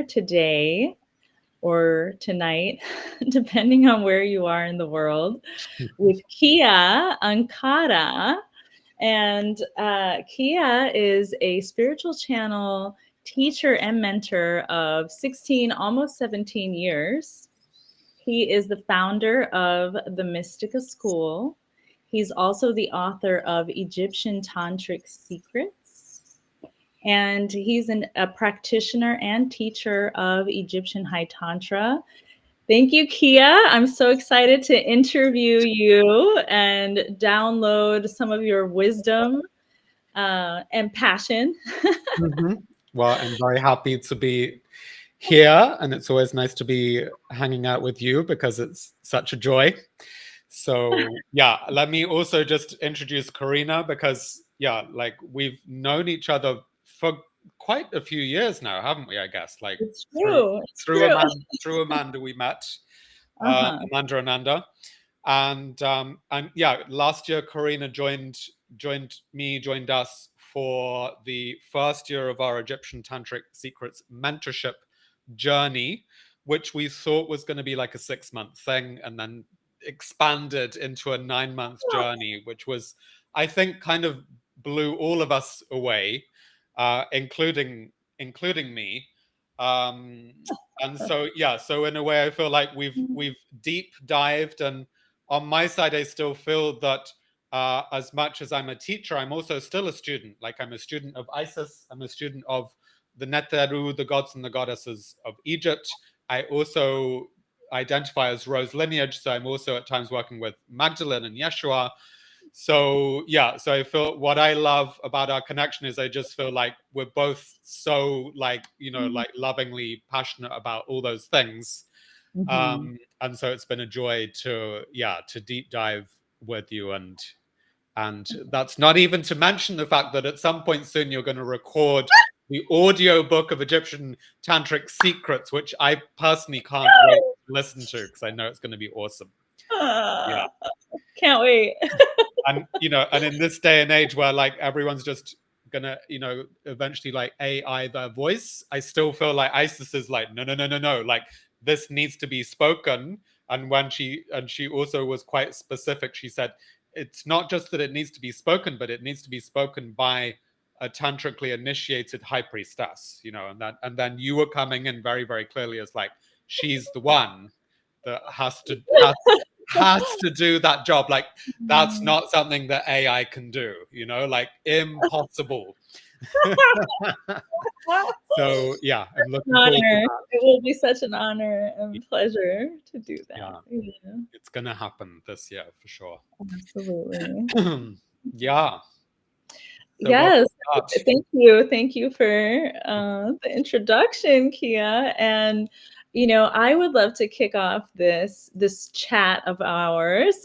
here today or tonight, depending on where you are in the world, with Kia Ankara. And Kia is a spiritual channel teacher and mentor of 16, almost 17 years. He is the founder of the Mystica School. He's also the author of Egyptian Tantric Secrets. And he's a practitioner and teacher of Egyptian High Tantra. Thank you, Kia. I'm so excited to interview you and download some of your wisdom and passion. Well, I'm very happy to be here, and it's always nice to be hanging out with you because it's such a joy. So yeah, let me also just introduce Carina because like we've known each other for quite a few years now, haven't we? I guess like it's true. through Amanda we met, Amanda Ananda, and last year Carina joined us for the first year of our Egyptian Tantric Secrets mentorship journey, which we thought was going to be like a 6-month thing, and then expanded into a 9-month journey, which was, I think, kind of blew all of us away, including me. And so so in a way I feel like we've deep dived, and on my side I still feel that as much as I'm a teacher, I'm also still a student. Like I'm a student of Isis, I'm a student of the Neteru, the gods and the goddesses of Egypt. I also identify as Rose lineage, so I'm also at times working with Magdalene and Yeshua. So so I feel what I love about our connection is I just feel like we're both so like lovingly passionate about all those things. And so it's been a joy to deep dive with you, and that's not even to mention the fact that at some point soon you're going to record the audio book of Egyptian Tantric Secrets, which I personally can't wait to listen to because I know it's going to be awesome. Can't wait. And and in this day and age where like everyone's just gonna eventually like AI their voice, I still feel like Isis is like no, like this needs to be spoken. And when she also was quite specific, she said it's not just that it needs to be spoken, but it needs to be spoken by a tantrically initiated high priestess, and then you were coming in very, very clearly as like she's the one that has to do that job. Like that's not something that AI can do, like impossible. So I'm looking forward to that. It will be such an honor and pleasure to do that. It's gonna happen this year for sure. Absolutely. So yes, thank you for the introduction, Kia. And I would love to kick off this chat of ours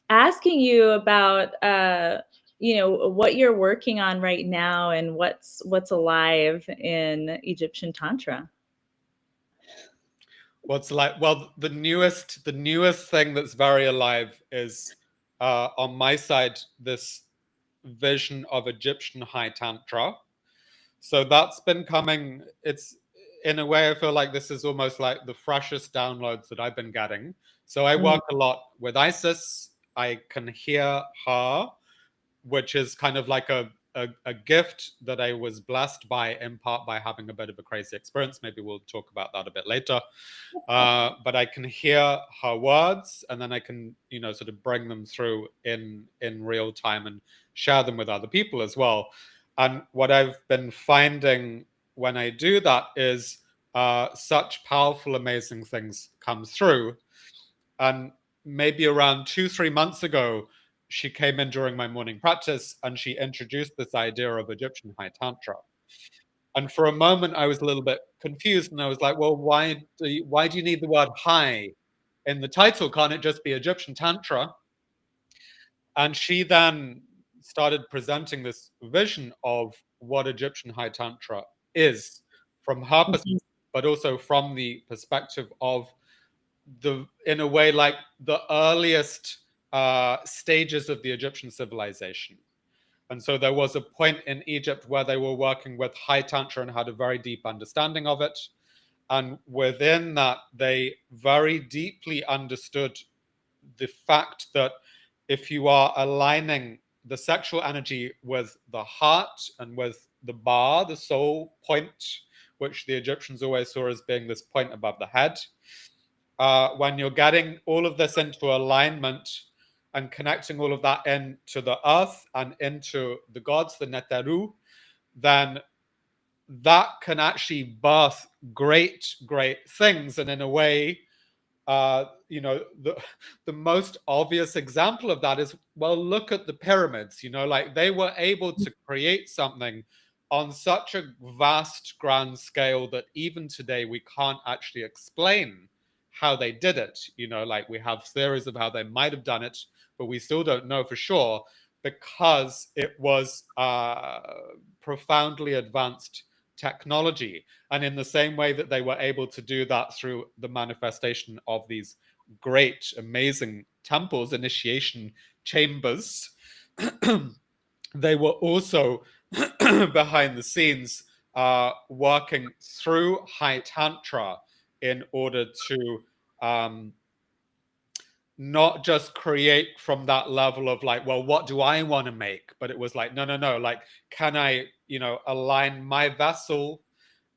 asking you about what you're working on right now and what's alive in Egyptian Tantra. What's like? Well, the newest thing that's very alive is on my side this vision of Egyptian High Tantra. So that's been coming. It's in a way I feel like this is almost like the freshest downloads that I've been getting. So I work a lot with Isis. I can hear her, which is kind of like a gift that I was blessed by, in part by having a bit of a crazy experience. Maybe we'll talk about that a bit later. But I can hear her words, and then I can, sort of bring them through in real time and share them with other people as well. And what I've been finding when I do that is such powerful, amazing things come through. And maybe around 2-3 months ago, she came in during my morning practice and she introduced this idea of Egyptian High Tantra. And for a moment, I was a little bit confused, and I was like, well, why do you need the word high in the title? Can't it just be Egyptian Tantra? And she then started presenting this vision of what Egyptian High Tantra is from her perspective, but also from the perspective of in a way, like the earliest stages of the Egyptian civilization. And so there was a point in Egypt where they were working with High Tantra and had a very deep understanding of it. And within that, they very deeply understood the fact that if you are aligning the sexual energy with the heart and with the bar, the soul point, which the Egyptians always saw as being this point above the head, when you're getting all of this into alignment and connecting all of that into the earth and into the gods, the Neteru, then that can actually birth great, great things. And in a way, the most obvious example of that is, well, look at the pyramids. Like they were able to create something on such a vast, grand scale that even today we can't actually explain how they did it. Like we have theories of how they might have done it, but we still don't know for sure because it was profoundly advanced technology. And in the same way that they were able to do that through the manifestation of these great, amazing temples, initiation chambers, they were also behind the scenes working through High Tantra in order to not just create from that level of like, well, what do I want to make? But it was like, no, like, can I, align my vessel,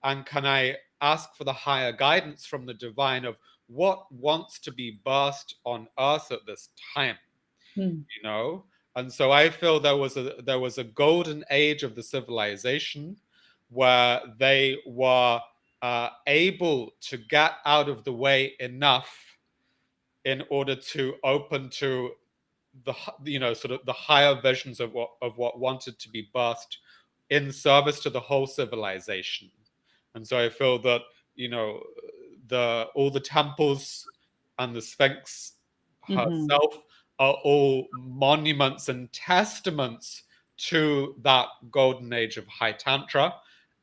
and can I ask for the higher guidance from the divine of what wants to be birthed on earth at this time? And so I feel there was a golden age of the civilization where they were able to get out of the way enough in order to open to the sort of the higher visions of what wanted to be birthed in service to the whole civilization. And so I feel that all the temples and the Sphinx herself are all monuments and testaments to that golden age of High Tantra.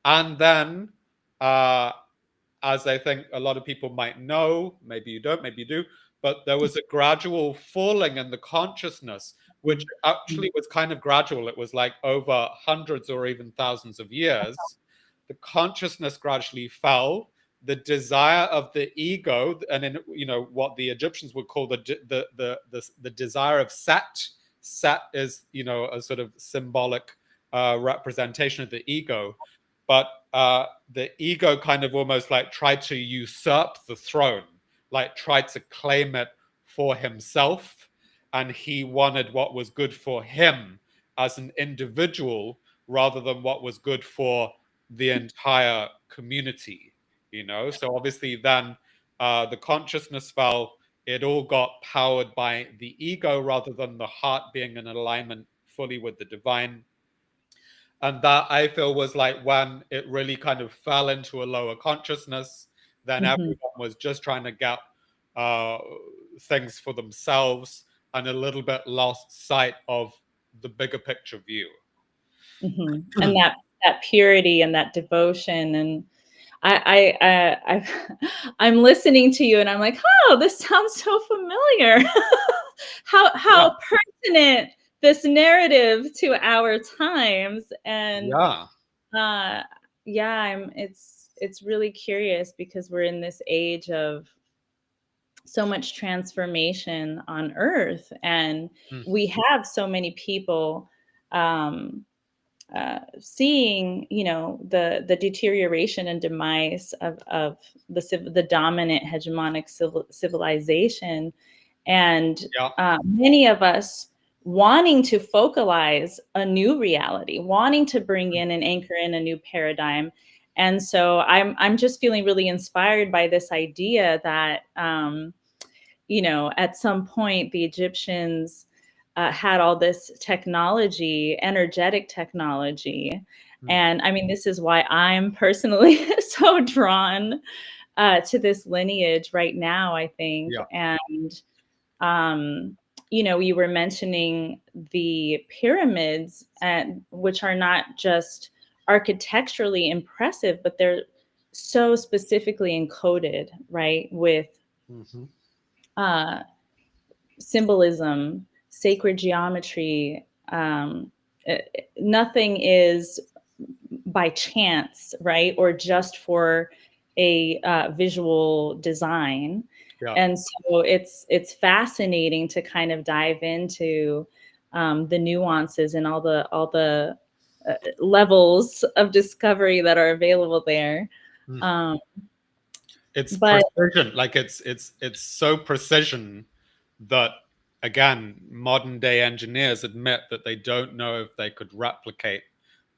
And then as I think a lot of people might know, maybe you don't, maybe you do, but there was a gradual falling in the consciousness, which actually was kind of gradual. It was like over hundreds or even thousands of years. The consciousness gradually fell. The desire of the ego, and in what the Egyptians would call the desire of Set. Set is a sort of symbolic representation of the ego. But the ego kind of almost like tried to usurp the throne, like tried to claim it for himself. And he wanted what was good for him as an individual rather than what was good for the entire community, So obviously then the consciousness fell. It all got powered by the ego rather than the heart being in alignment fully with the divine. And that I feel was like when it really kind of fell into a lower consciousness, then everyone was just trying to get things for themselves and a little bit lost sight of the bigger picture view. And that purity and that devotion. And I'm listening to you and I'm like, oh, this sounds so familiar. how pertinent this narrative to our times. And it's really curious because we're in this age of so much transformation on earth, and we have so many people seeing the deterioration and demise of the dominant hegemonic civilization, and many of us wanting to focalize a new reality, wanting to bring in and anchor in a new paradigm. And so I'm just feeling really inspired by this idea that at some point the Egyptians had all this technology, energetic technology. And I mean, this is why I'm personally so drawn to this lineage right now, I think. And, you were mentioning the pyramids, which are not just architecturally impressive, but they're so specifically encoded, right, with symbolism, sacred geometry, nothing is by chance, right? Or just for a visual design. Yeah. And so it's fascinating to kind of dive into the nuances and all the levels of discovery that are available there. Um, It's but precision, like it's so precision that, again, modern day engineers admit that they don't know if they could replicate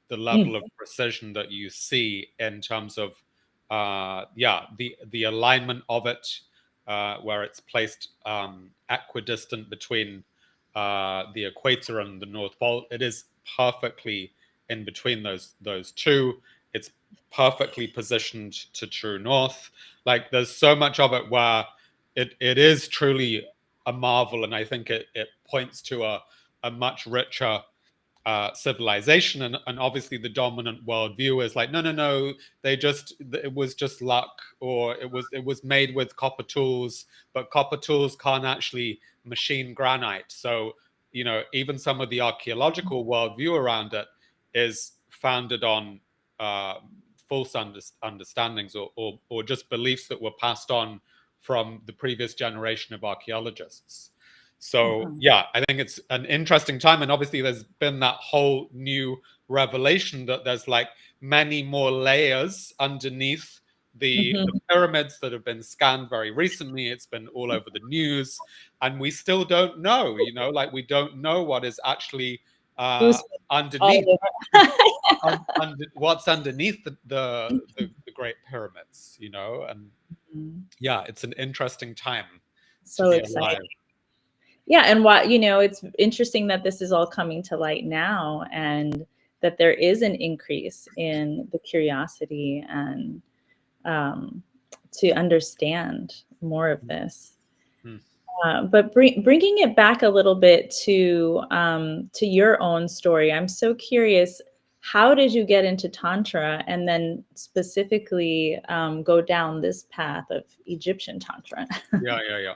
the level of precision that you see in terms of the alignment of it, where it's placed equidistant between the equator and the North Pole. It is perfectly in between those two. It's perfectly positioned to true north. Like, there's so much of it where it is truly a marvel, and I think it points to a much richer civilization. And obviously the dominant worldview is like, no, it was just luck, or it was made with copper tools, but copper tools can't actually machine granite. So, even some of the archaeological worldview around it is founded on uh, false understandings, or just beliefs that were passed on from the previous generation of archaeologists. So yeah, I think it's an interesting time, and obviously there's been that whole new revelation that there's like many more layers underneath the pyramids that have been scanned very recently. It's been all over the news, and we still don't know. Like, we don't know what is actually underneath. What's underneath the Great Pyramids, and yeah, it's an interesting time to so be exciting. alive. Yeah, and it's interesting that this is all coming to light now, and that there is an increase in the curiosity and to understand more of this. But bringing it back a little bit to your own story, I'm so curious. How did you get into Tantra, and then specifically go down this path of Egyptian Tantra? Yeah.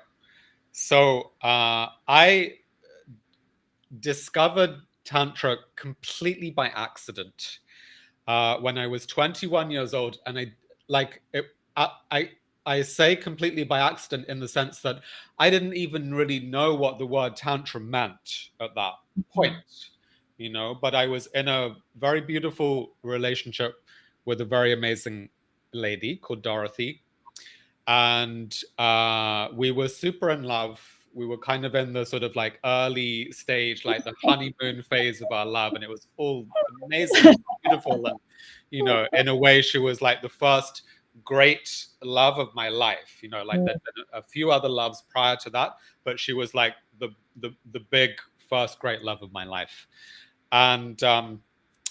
So I discovered Tantra completely by accident when I was 21 years old, and I like it. I say completely by accident in the sense that I didn't even really know what the word Tantra meant at that point, But I was in a very beautiful relationship with a very amazing lady called Dorothy, and we were super in love. We were kind of in the sort of like early stage, like the honeymoon phase of our love, and it was all amazing and beautiful. And in a way, she was like the first great love of my life. Like, there'd been a few other loves prior to that, but she was like the big first great love of my life. And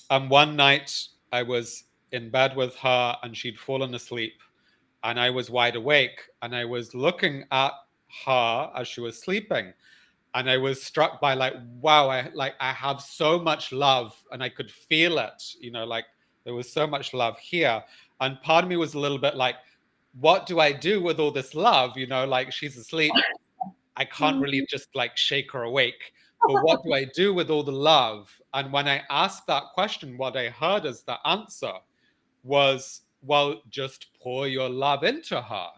one night I was in bed with her, and she'd fallen asleep, and I was wide awake, and I was looking at her as she was sleeping, and I was struck by, like, wow, I have so much love, and I could feel it, like there was so much love here. And part of me was a little bit like, what do I do with all this love? Like, she's asleep, I can't really just like shake her awake, but what do I do with all the love? And when I asked that question, what I heard as the answer was, well, just pour your love into her.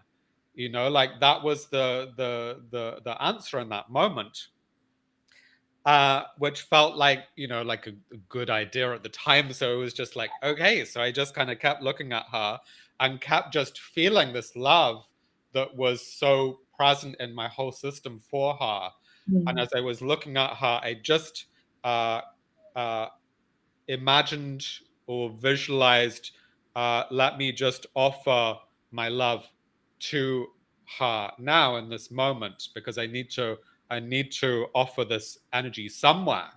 Like, that was the answer in that moment, which felt like, like a good idea at the time. So it was just like, okay. So I just kind of kept looking at her and kept just feeling this love that was so present in my whole system for her. And as I was looking at her, I just uh, uh, imagined or visualized, let me just offer my love to her now in this moment, because I need to offer this energy somewhere.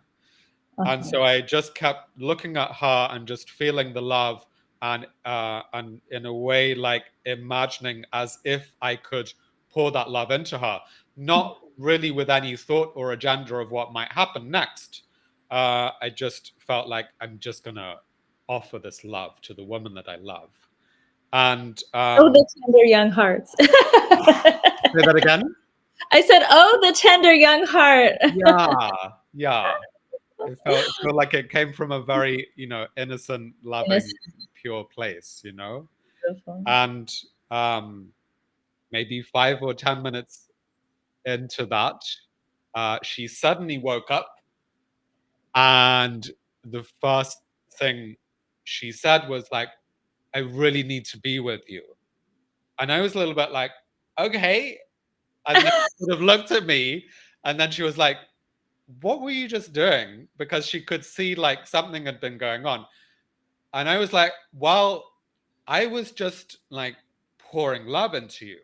And so I just kept looking at her and just feeling the love, and in a way, like imagining as if I could pour that love into her, not really with any thought or agenda of what might happen next. I just felt like, I'm just gonna offer this love to the woman that I love. And Oh, the tender young hearts. say that again. I said, oh, the tender young heart. Yeah. it felt like it came from a very, innocent, loving, Innocent, pure place, beautiful. and maybe 5 or 10 minutes into that, she suddenly woke up, and the first thing she said was like, "I really need to be with you." And I was a little bit like, "Okay." And then she sort of looked at me, and then she was like, "What were you just doing?" Because she could see like something had been going on. And I was like, "Well, I was just like pouring love into you."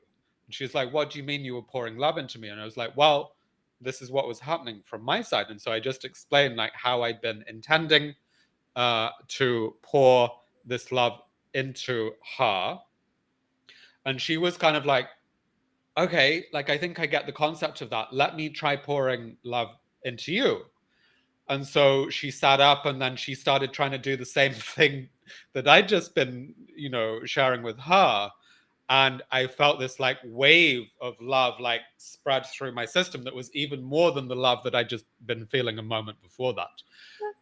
And she was like, "What do you mean you were pouring love into me?" And I was like, "Well, this is what was happening from my side." And so I just explained like how I'd been intending to pour this love into her. And she was kind of like, "Okay, like I think I get the concept of that. Let me try pouring love into you." And so she sat up, and then she started trying to do the same thing that I'd just been, sharing with her. And I felt this like wave of love like spread through my system that was even more than the love that I'd just been feeling a moment before that.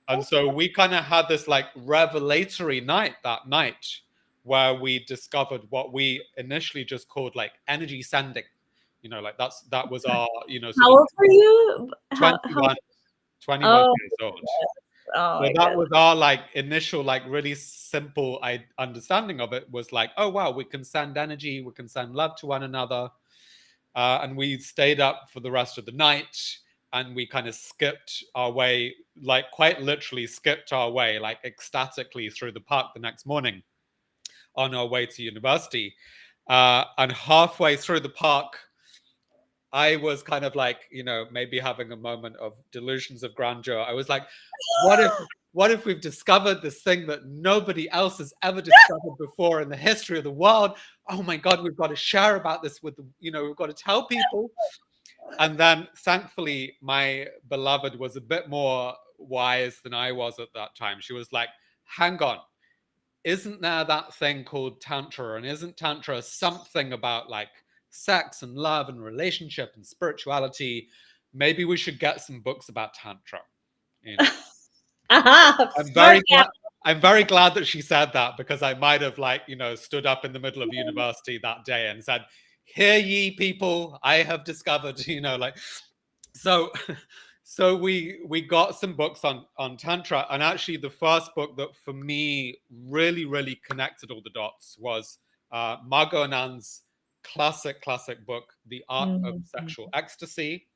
And so we kind of had this like revelatory night that night, where we discovered what we initially just called like energy sending. Like that was our, sort How of old were you? How 21, 21 Oh, years old. oh So my that goodness. was our like initial, like really simple understanding of it, was like, oh wow, we can send energy, we can send love to one another. And we stayed up for the rest of the night, and we kind of skipped our way, like quite literally skipped our way, like ecstatically through the park the next morning on our way to university. And halfway through the park, I was kind of like, maybe having a moment of delusions of grandeur. I was like, what if we've discovered this thing that nobody else has ever discovered before in the history of the world? Oh my God, we've got to share about this with we've got to tell people. And then thankfully, my beloved was a bit more wise than I was at that time. She was like, hang on, isn't there that thing called Tantra? And isn't Tantra something about like sex and love and relationship and spirituality? Maybe we should get some books about Tantra. You know, I'm Smart very gal. glad. I'm very glad that she said that, because I might have like, stood up in the middle of university that day and said, "Hear ye people, I have discovered," like so so we got some books on tantra, and actually the first book that for me really connected all the dots was Margot Anand's classic book, The Art of Mhm. Sexual Ecstasy.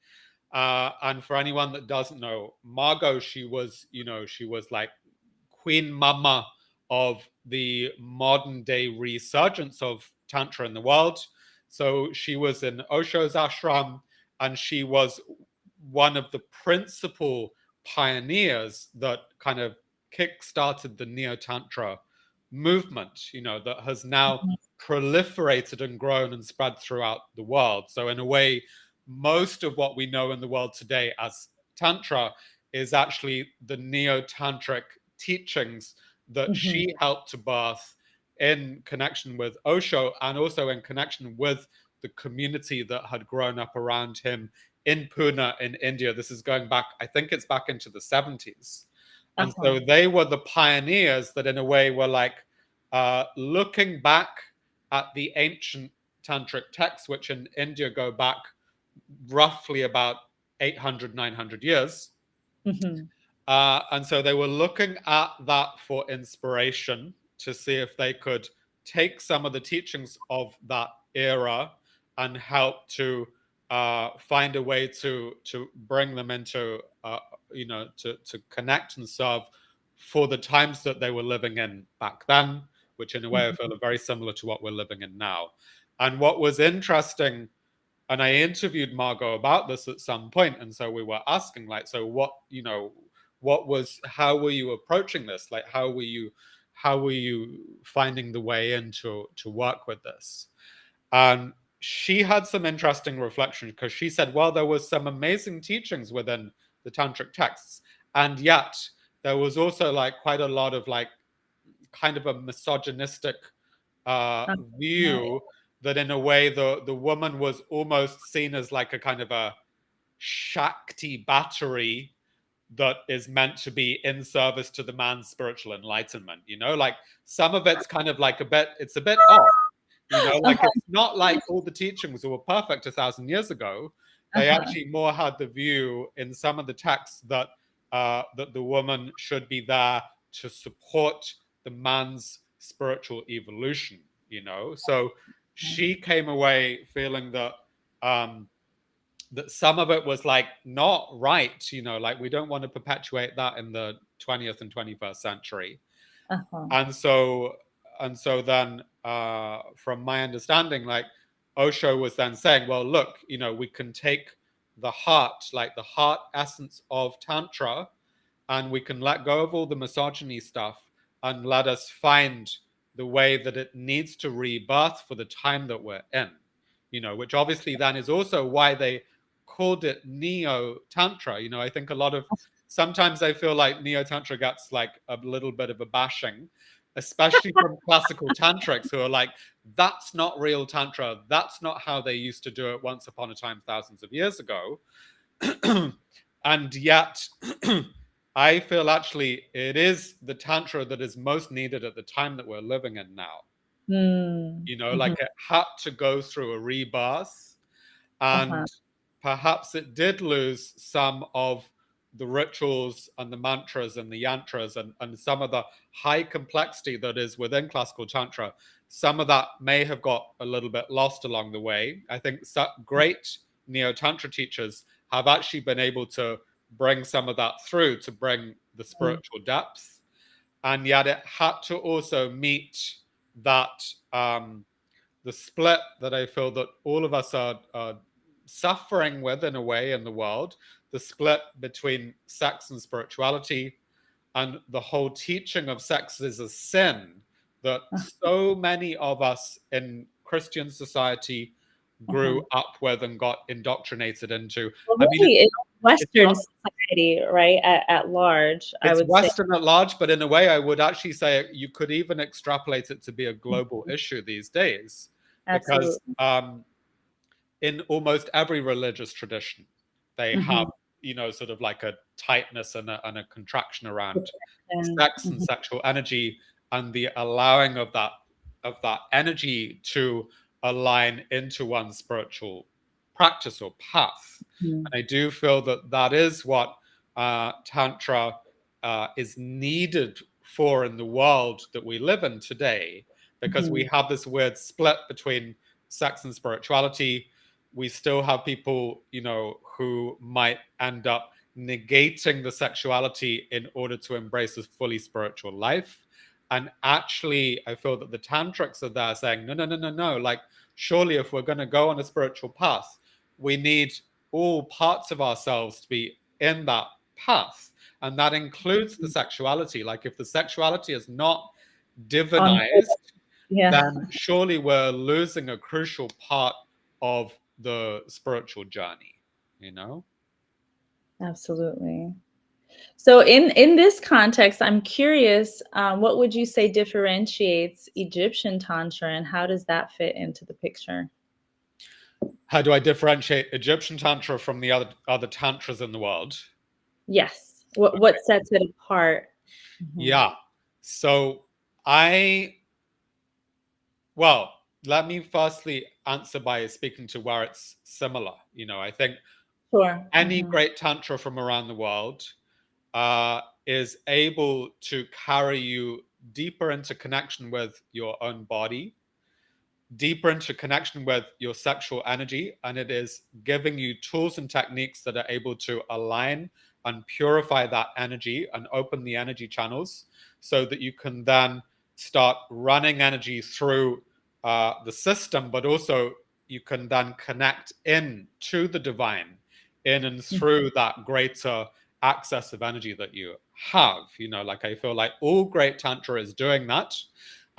And for anyone that doesn't know Margot, she was like queen mama of the modern day resurgence of tantra in the world. So she was in Osho's ashram, and she was one of the principal pioneers that kind of kick-started the neo-tantra movement, that has now Mhm. proliferated and grown and spread throughout the world. So in a way, most of what we know in the world today as tantra is actually the neo-tantric teachings that Mhm. she helped to birth in connection with Osho, and also in connection with the community that had grown up around him in Pune in India. This is going back, I think it's back into the 70s. And Uh-huh. so they were the pioneers that in a way were like looking back at the ancient tantric texts, which in India go back roughly about 800, 900 years. Mhm. And so they were looking at that for inspiration, to see if they could take some of the teachings of that era and help to find a way to bring them into, to connect and serve for the times that they were living in back then, which in a way I feel Mhm. are very similar to what we're living in now. And what was interesting, and I interviewed Margot about this at some point, and so we were asking, like, so what, how were you approaching this? Like, how were you finding the way in to work with this? And she had some interesting reflections, because she said, well, there was some amazing teachings within the tantric texts, and yet there was also like quite a lot of like kind of a misogynistic Uh, view, that in a way the woman was almost seen as like a kind of a Shakti battery that is meant to be in service to the man's spiritual enlightenment. Like some of it's kind of like it's a bit off. Like it's not like all the teachings were perfect 1,000 years ago. They actually more had the view in some of the texts that that the woman should be there to support the man's spiritual evolution. So she came away feeling that that some of it was like not right. Like we don't want to perpetuate that in the 20th and 21st century. And so then from my understanding, like Osho was then saying, well, look, we can take the heart, like the heart essence of Tantra, and we can let go of all the misogyny stuff and let us find the way that it needs to rebirth for the time that we're in, which obviously then is also why they called it Neo Tantra. I think sometimes I feel like Neo Tantra gets like a little bit of a bashing, especially from classical tantrics who are like, that's not real Tantra. That's not how they used to do it once upon a time, thousands of years ago. And yet, I feel actually it is the Tantra that is most needed at the time that we're living in now. Like it had to go through a rebirth, and perhaps it did lose some of the rituals and the mantras and the yantras and some of the high complexity that is within classical Tantra. Some of that may have got a little bit lost along the way. I think great Neo-Tantra teachers have actually been able to bring some of that through to bring the spiritual depth. And yet it had to also meet that, the split that I feel that all of us are suffering with in a way in the world, the split between sex and spirituality, and the whole teaching of sex is a sin that so many of us in Christian society grew up with and got indoctrinated into. Well, really, it's Western society, right, at large, I would say. It's Western at large, but in a way, I would actually say you could even extrapolate it to be a global issue these days. Absolutely. Because in almost every religious tradition, they have, sort of like a tightness and a contraction around sex and sexual energy, and the allowing of that energy to align into one's spiritual practice or path. And I do feel that that is what Tantra is needed for in the world that we live in today, because we have this weird split between sex and spirituality. We still have people, who might end up negating the sexuality in order to embrace a fully spiritual life. And actually, I feel that the tantrics are there saying, no. Like, surely if we're going to go on a spiritual path, we need all parts of ourselves to be in that path. And that includes the sexuality. Like, if the sexuality is not divinized, then surely we're losing a crucial part of the spiritual journey, Absolutely. So in this context, I'm curious, what would you say differentiates Egyptian Tantra, and how does that fit into the picture? How do I differentiate Egyptian Tantra from the other Tantras in the world? Yes. What sets it apart? Yeah. So let me firstly answer by speaking to where it's similar. I think any great Tantra from around the world is able to carry you deeper into connection with your own body, deeper into connection with your sexual energy, and it is giving you tools and techniques that are able to align and purify that energy and open the energy channels so that you can then start running energy through the system, but also you can then connect in to the divine, in and through that greater access of energy that you have. Like, I feel like all great Tantra is doing that.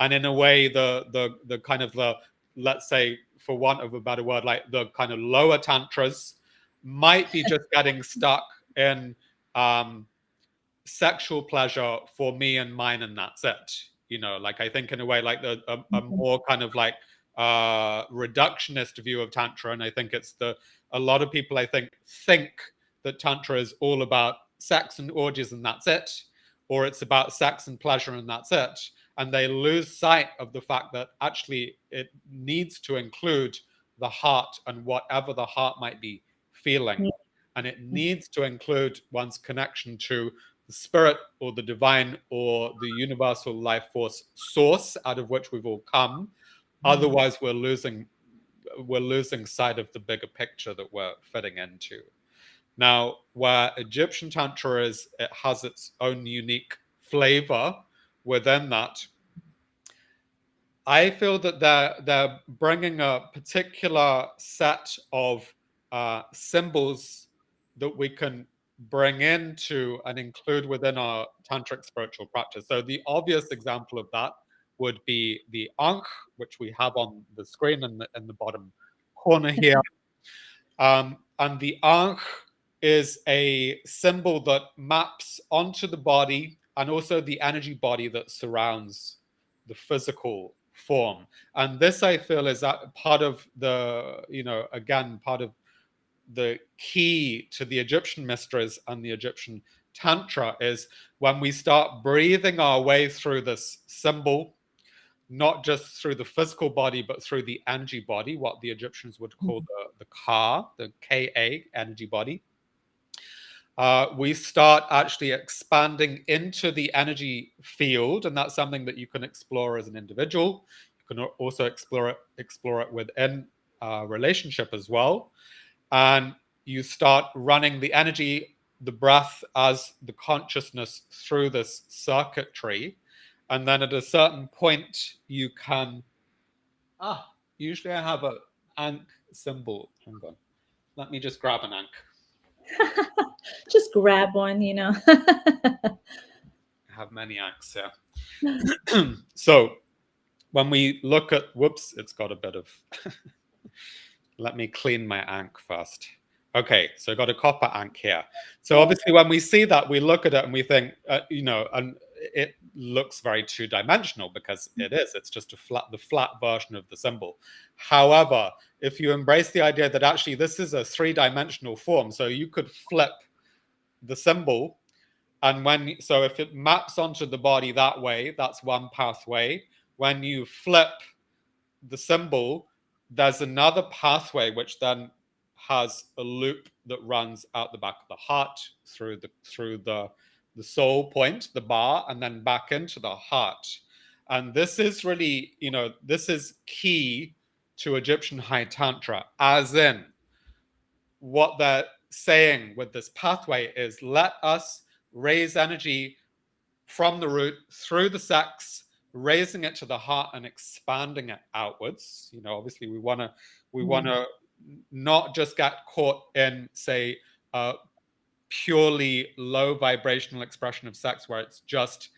And in a way, the kind of let's say, for want of a better word, like the kind of lower Tantras might be just getting stuck in sexual pleasure for me and mine, and that's it. Like, I think in a way, like a more kind of like reductionist view of Tantra. And I think it's a lot of people, I think that Tantra is all about sex and orgies and that's it, or it's about sex and pleasure and that's it. And they lose sight of the fact that actually it needs to include the heart and whatever the heart might be feeling. And it needs to include one's connection to the spirit or the divine or the universal life force source out of which we've all come. Otherwise, we're losing sight of the bigger picture that we're fitting into. Now, where Egyptian Tantra is, it has its own unique flavor within that. I feel that they're bringing a particular set of symbols that we can bring into and include within our tantric spiritual practice. So the obvious example of that would be the ankh, which we have on the screen in the bottom corner here. And the ankh is a symbol that maps onto the body and also the energy body that surrounds the physical form. And this, I feel, is part of the, again, part of the key to the Egyptian mysteries and the Egyptian Tantra is when we start breathing our way through this symbol, not just through the physical body, but through the energy body, what the Egyptians would call the Ka, the Ka, energy body. We start actually expanding into the energy field, and that's something that you can explore as an individual. You can also explore it within a relationship as well. And you start running the energy, the breath as the consciousness through this circuitry. And then at a certain point, you can, usually I have an ankh symbol. Hang on. Let me just grab an ankh. Just grab one, I have many ankhs here. So when we look at, whoops, it's got a bit of, let me clean my ankh first. Okay, so I got a copper ankh here. So obviously when we see that, we look at it and we think, and it looks very two-dimensional because it is. It's just the flat version of the symbol. However, if you embrace the idea that actually this is a three-dimensional form, so you could flip the symbol, and so if it maps onto the body that way, that's one pathway. When you flip the symbol, there's another pathway which then has a loop that runs out the back of the heart through the soul point, the bar, and then back into the heart. And this is really, this is key to Egyptian High Tantra, as in what they're saying with this pathway is let us raise energy from the root through the sex, raising it to the heart and expanding it outwards. Obviously we want to not just get caught in, say, purely low vibrational expression of sex where it's just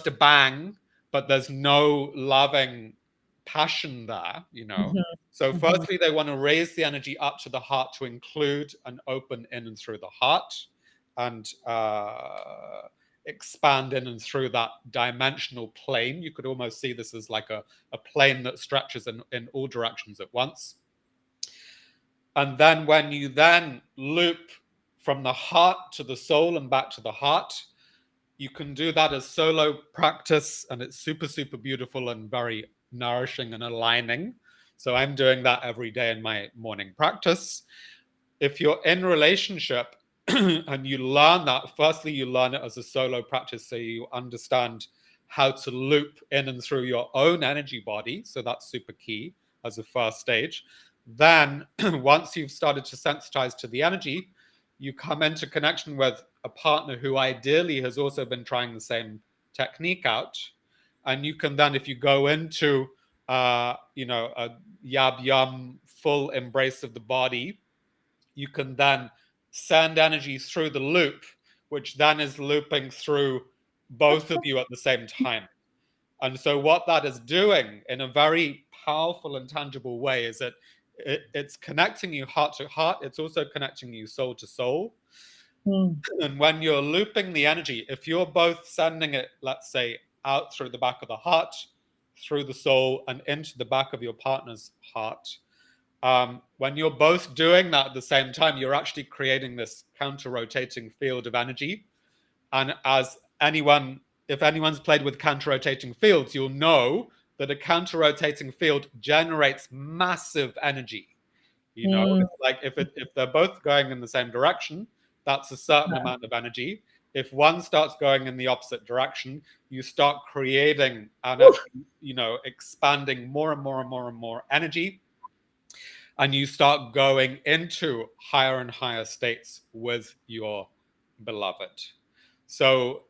a bang, but there's no loving passion there. So firstly, they want to raise the energy up to the heart to include and open in and through the heart, and expand in and through that dimensional plane. You could almost see this as like a plane that stretches in all directions at once. And then when you then loop from the heart to the soul and back to the heart, you can do that as solo practice, and it's super, super beautiful and very nourishing and aligning. So I'm doing that every day in my morning practice. If you're in relationship and you learn that, firstly, you learn it as a solo practice, so you understand how to loop in and through your own energy body. So that's super key as a first stage. Then once you've started to sensitize to the energy, you come into connection with a partner who ideally has also been trying the same technique out. And you can then, if you go into, a yab yum full embrace of the body, you can then send energy through the loop, which then is looping through both of you at the same time. And so what that is doing in a very powerful and tangible way is that it's connecting you heart to heart. It's also connecting you soul to soul. And when you're looping the energy, if you're both sending it, let's say, out through the back of the heart, through the soul, and into the back of your partner's heart, when you're both doing that at the same time, you're actually creating this counter-rotating field of energy. And if anyone's played with counter-rotating fields, you'll know that a counter-rotating field generates massive energy. It's like if they're both going in the same direction, that's a certain amount of energy. If one starts going in the opposite direction, you start creating and actually, expanding more and more and more and more energy, and you start going into higher and higher states with your beloved. So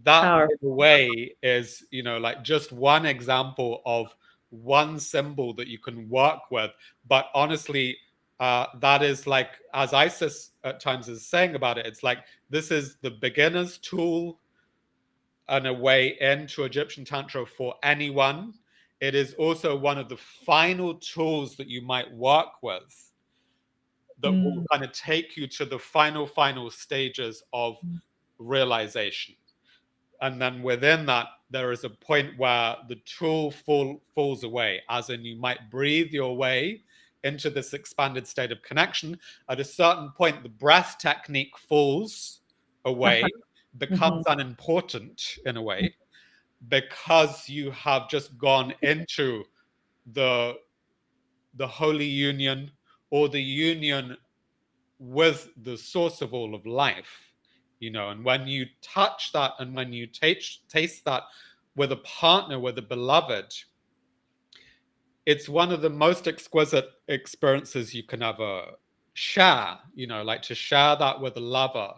that, Powerful. in a way, is like just one example of one symbol that you can work with. But honestly, that is like, as Isis at times is saying about it, it's like this is the beginner's tool and a way into Egyptian Tantra for anyone. It is also one of the final tools that you might work with that will kind of take you to the final stages of realization. And then within that, there is a point where the tool falls away, as in you might breathe your way into this expanded state of connection. At a certain point, the breath technique falls away, becomes unimportant in a way, because you have just gone into the holy union, or the union with the source of all of life. And when you touch that, and when you taste that with a partner, with a beloved, it's one of the most exquisite experiences you can ever share, like to share that with a lover.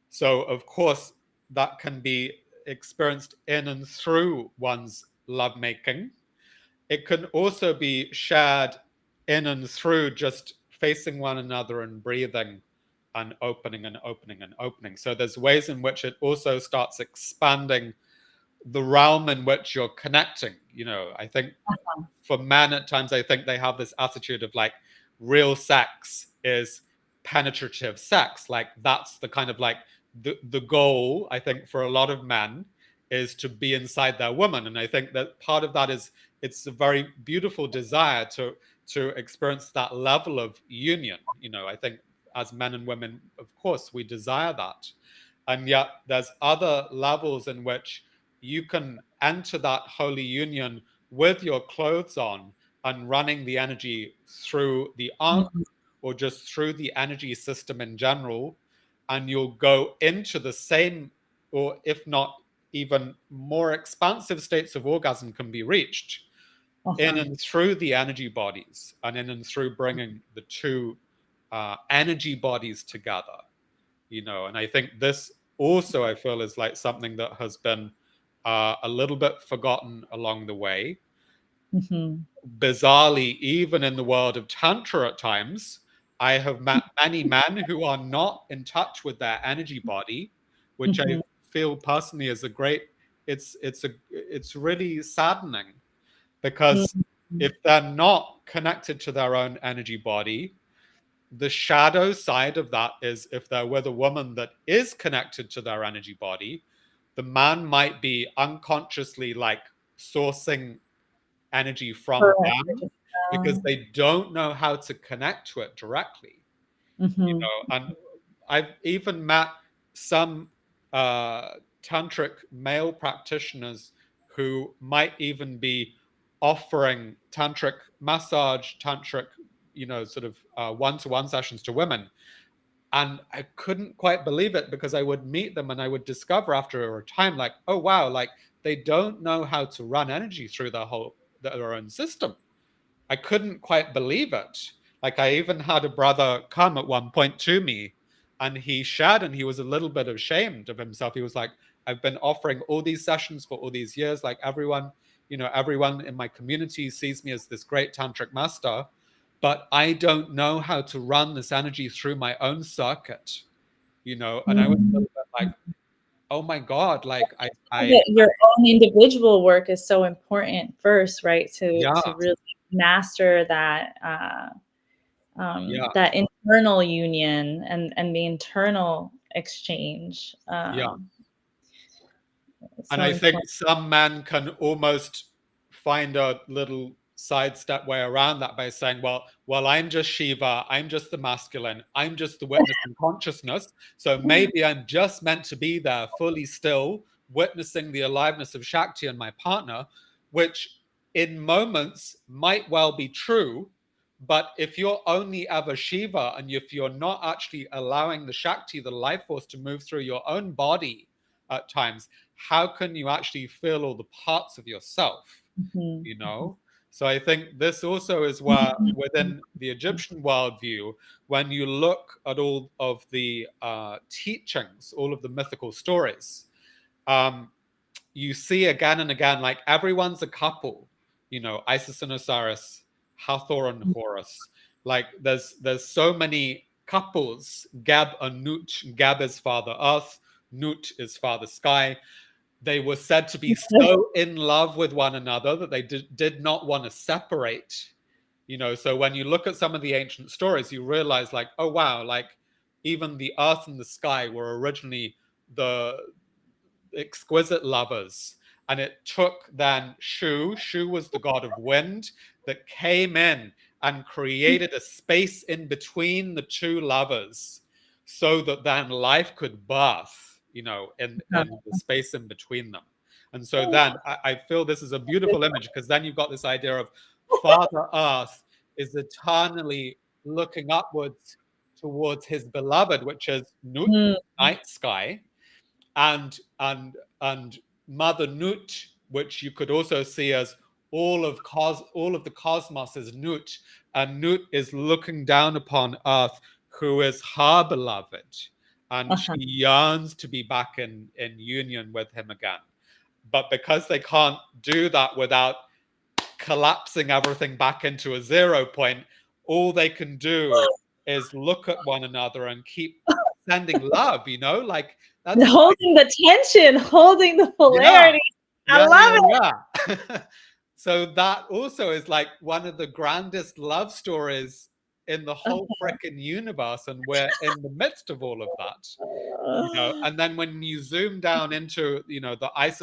So of course that can be experienced in and through one's lovemaking. It can also be shared in and through just facing one another and breathing and opening and opening and opening. So there's ways in which it also starts expanding the realm in which you're connecting. I think for men at times, I think they have this attitude of like real sex is penetrative sex. Like that's the kind of like the goal, I think, for a lot of men, is to be inside their woman. And I think that part of that is it's a very beautiful desire to experience that level of union. I think as men and women, of course, we desire that. And yet there's other levels in which you can enter that holy union with your clothes on and running the energy through the arm, or just through the energy system in general, and you'll go into the same, or if not even more expansive states of orgasm can be reached in and through the energy bodies, and in and through bringing the two energy bodies together. And I think this also, I feel, is like something that has been a little bit forgotten along the way. Bizarrely, even in the world of Tantra at times, I have met many men who are not in touch with their energy body, which I feel personally is a great, it's really saddening, because if they're not connected to their own energy body, the shadow side of that is, if they're with a woman that is connected to their energy body, the man might be unconsciously like sourcing energy from them, because they don't know how to connect to it directly. And I've even met some tantric male practitioners who might even be offering tantric massage, tantric, sort of one-to-one sessions to women. And I couldn't quite believe it, because I would meet them and I would discover after a time, like, oh wow, like they don't know how to run energy through their own system. I couldn't quite believe it. Like I even had a brother come at one point to me, and he shared, and he was a little bit ashamed of himself. He was like, I've been offering all these sessions for all these years. Like everyone in my community sees me as this great tantric master, but I don't know how to run this energy through my own circuit, and I was a little bit like, oh my God, like your own individual work is so important first, right? To yeah, really master that yeah, that internal union and the internal exchange. yeah. It's And so I think important. some men can almost find a little sidestep way around that by saying, well, I'm just Shiva, I'm just the masculine, I'm just the witnessing consciousness, so maybe I'm just meant to be there fully still, witnessing the aliveness of Shakti and my partner, which in moments might well be true. But if you're only ever Shiva, and if you're not actually allowing the Shakti, the life force, to move through your own body at times, how can you actually feel all the parts of yourself? You know? So I think this also is where, within the Egyptian worldview, when you look at all of the teachings, all of the mythical stories, you see again and again, like, everyone's a couple. You know, Isis and Osiris, Hathor and Horus. Like, there's so many couples. Geb and Nut. Geb is Father Earth. Nut is Father Sky. They were said to be so in love with one another that they did not want to separate. You know, so when you look at some of the ancient stories, you realize, like, oh wow, like, even the earth and the sky were originally the exquisite lovers. And it took then Shu was the god of wind, that came in and created a space in between the two lovers, so that then life could birth, you know, in the space in between them. And so then I feel this is a beautiful image, because then you've got this idea of Father Earth is eternally looking upwards towards his beloved, which is Nut, night sky, and Mother Nut, which you could also see as all of the cosmos is Nut, and Nut is looking down upon Earth, who is her beloved, and she yearns to be back in union with him again. But because they can't do that without collapsing everything back into a 0 point, all they can do is look at one another and keep sending love, you know, like, that's holding the tension, holding the polarity. I love it. Yeah. So that also is like one of the grandest love stories in the whole freaking universe, and we're in the midst of all of that. You know, and then when you zoom down into, you know, the let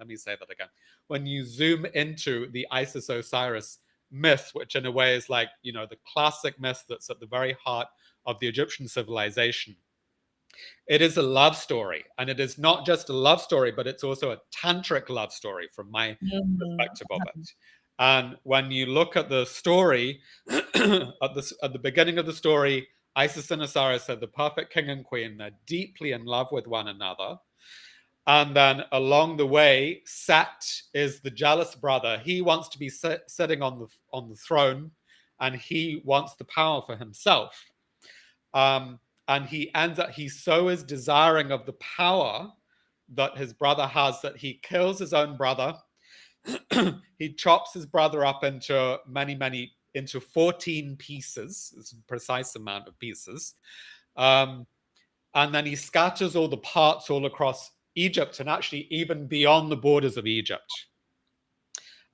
me say that again. When you zoom into the Isis Osiris myth, which in a way is like, you know, the classic myth that's at the very heart of the Egyptian civilization, it is a love story. And it is not just a love story, but it's also a tantric love story from my perspective of it. And when you look at the story, at the beginning of the story, Isis and Osiris are the perfect king and queen. They're deeply in love with one another. And then along the way, Set is the jealous brother. He wants to be sitting on the throne, and he wants the power for himself. And he so is desiring of the power that his brother has, that he kills his own brother. He chops his brother up into into 14 pieces. It's a precise amount of pieces. And then he scatters all the parts all across Egypt, and actually even beyond the borders of Egypt.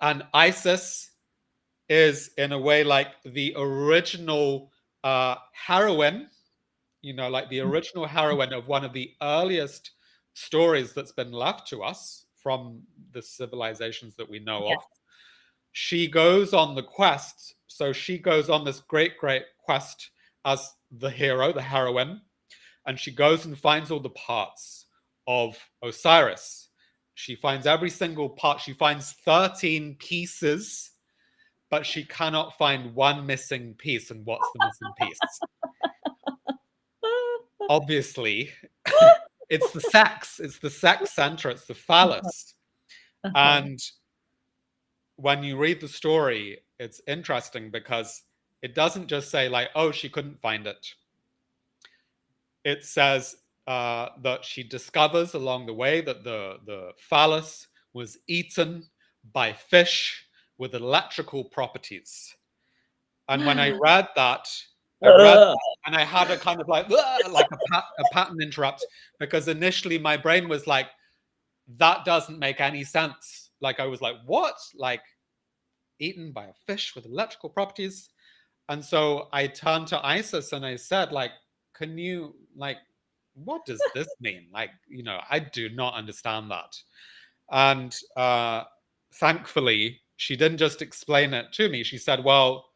And Isis is, in a way, like the original heroine, you know, like the original heroine of one of the earliest stories that's been left to us from the civilizations that we know of. She goes on the quest. So she goes on this great quest as the hero, the heroine, and she goes and finds all the parts of Osiris. She finds every single part. She finds 13 pieces, but she cannot find one missing piece. And what's the missing piece? Obviously, it's the sex. It's the sex center. It's the phallus. And when you read the story, it's interesting, because it doesn't just say, like, oh, she couldn't find it. It says that she discovers along the way that the phallus was eaten by fish with electrical properties. And when I read that, and I had a kind of like a pattern interrupt, because initially my brain was like, that doesn't make any sense. Like, I was like, what? Like, eaten by a fish with electrical properties? And so I turned to Isis and I said, like, can you, like, what does this mean? Like, you know, I do not understand that. And thankfully, she didn't just explain it to me. She said, well,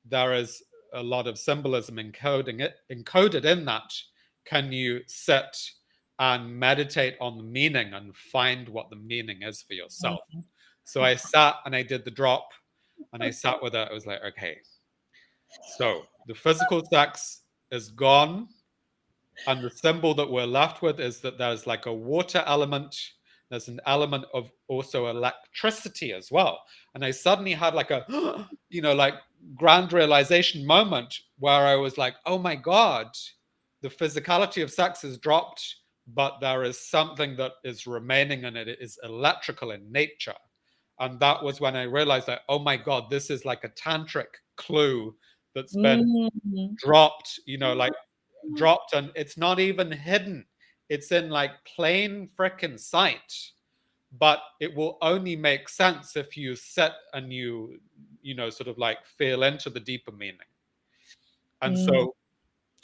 there is a lot of symbolism encoded in that. Can you sit and meditate on the meaning and find what the meaning is for yourself? So I sat and I did the drop, and I sat with it. I was like, okay, so the physical sex is gone, and the symbol that we're left with is that there's like a water element. There's an element of also electricity as well. And I suddenly had like a, like grand realization moment where I was like, oh my God, the physicality of sex is dropped, but there is something that is remaining, and it is electrical in nature. And that was when I realized that, oh my God, this is like a tantric clue that's been dropped, like dropped, and it's not even hidden. It's in like plain freaking sight, but it will only make sense if you sit and you sort of like feel into the deeper meaning. And so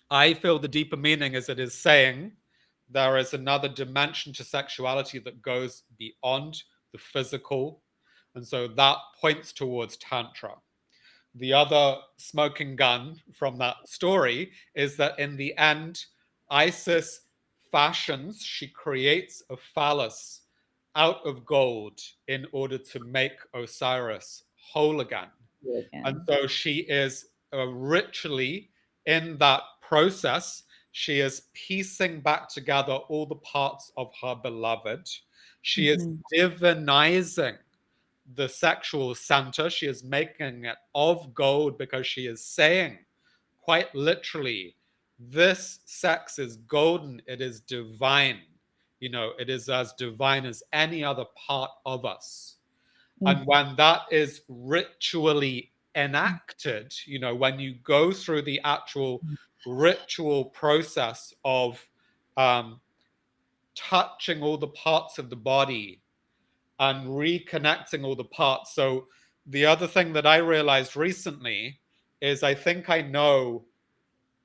I feel the deeper meaning is it is saying there is another dimension to sexuality that goes beyond the physical. And so that points towards Tantra. The other smoking gun from that story is that in the end, Isis she creates a phallus out of gold in order to make Osiris whole again. And so she is ritually in that process. She is piecing back together all the parts of her beloved. She is divinizing the sexual center. She is making it of gold because she is saying, quite literally, this sex is golden. It is divine. It is as divine as any other part of us. And when that is ritually enacted, when you go through the actual ritual process of touching all the parts of the body and reconnecting all the parts. So the other thing that I realized recently is I think I know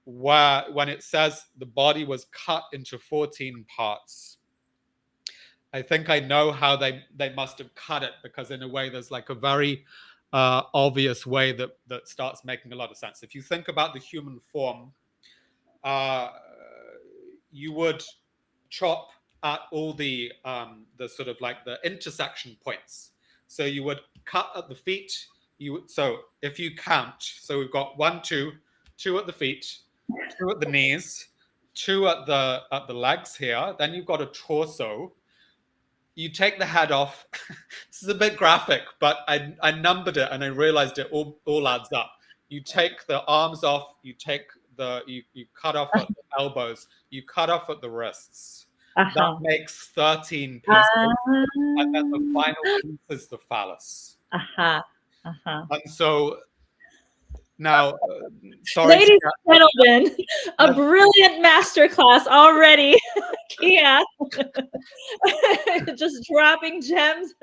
when it says the body was cut into 14 parts. I think I know how they must have cut it, because in a way there's like a very obvious way that starts making a lot of sense. If you think about the human form, you would chop at all the sort of like the intersection points. So you would cut at the feet. So if you count, so we've got 1, 2 at the feet, 2 at the knees, 2 at the legs here. Then you've got a torso. You take the head off. This is a bit graphic, but I numbered it and I realized it all adds up. You take the arms off. You take you cut off at the elbows. You cut off at the wrists. That makes 13 pieces. And then the final piece is the phallus. And so now, sorry. Ladies and gentlemen, a brilliant masterclass already. Kia. Just dropping gems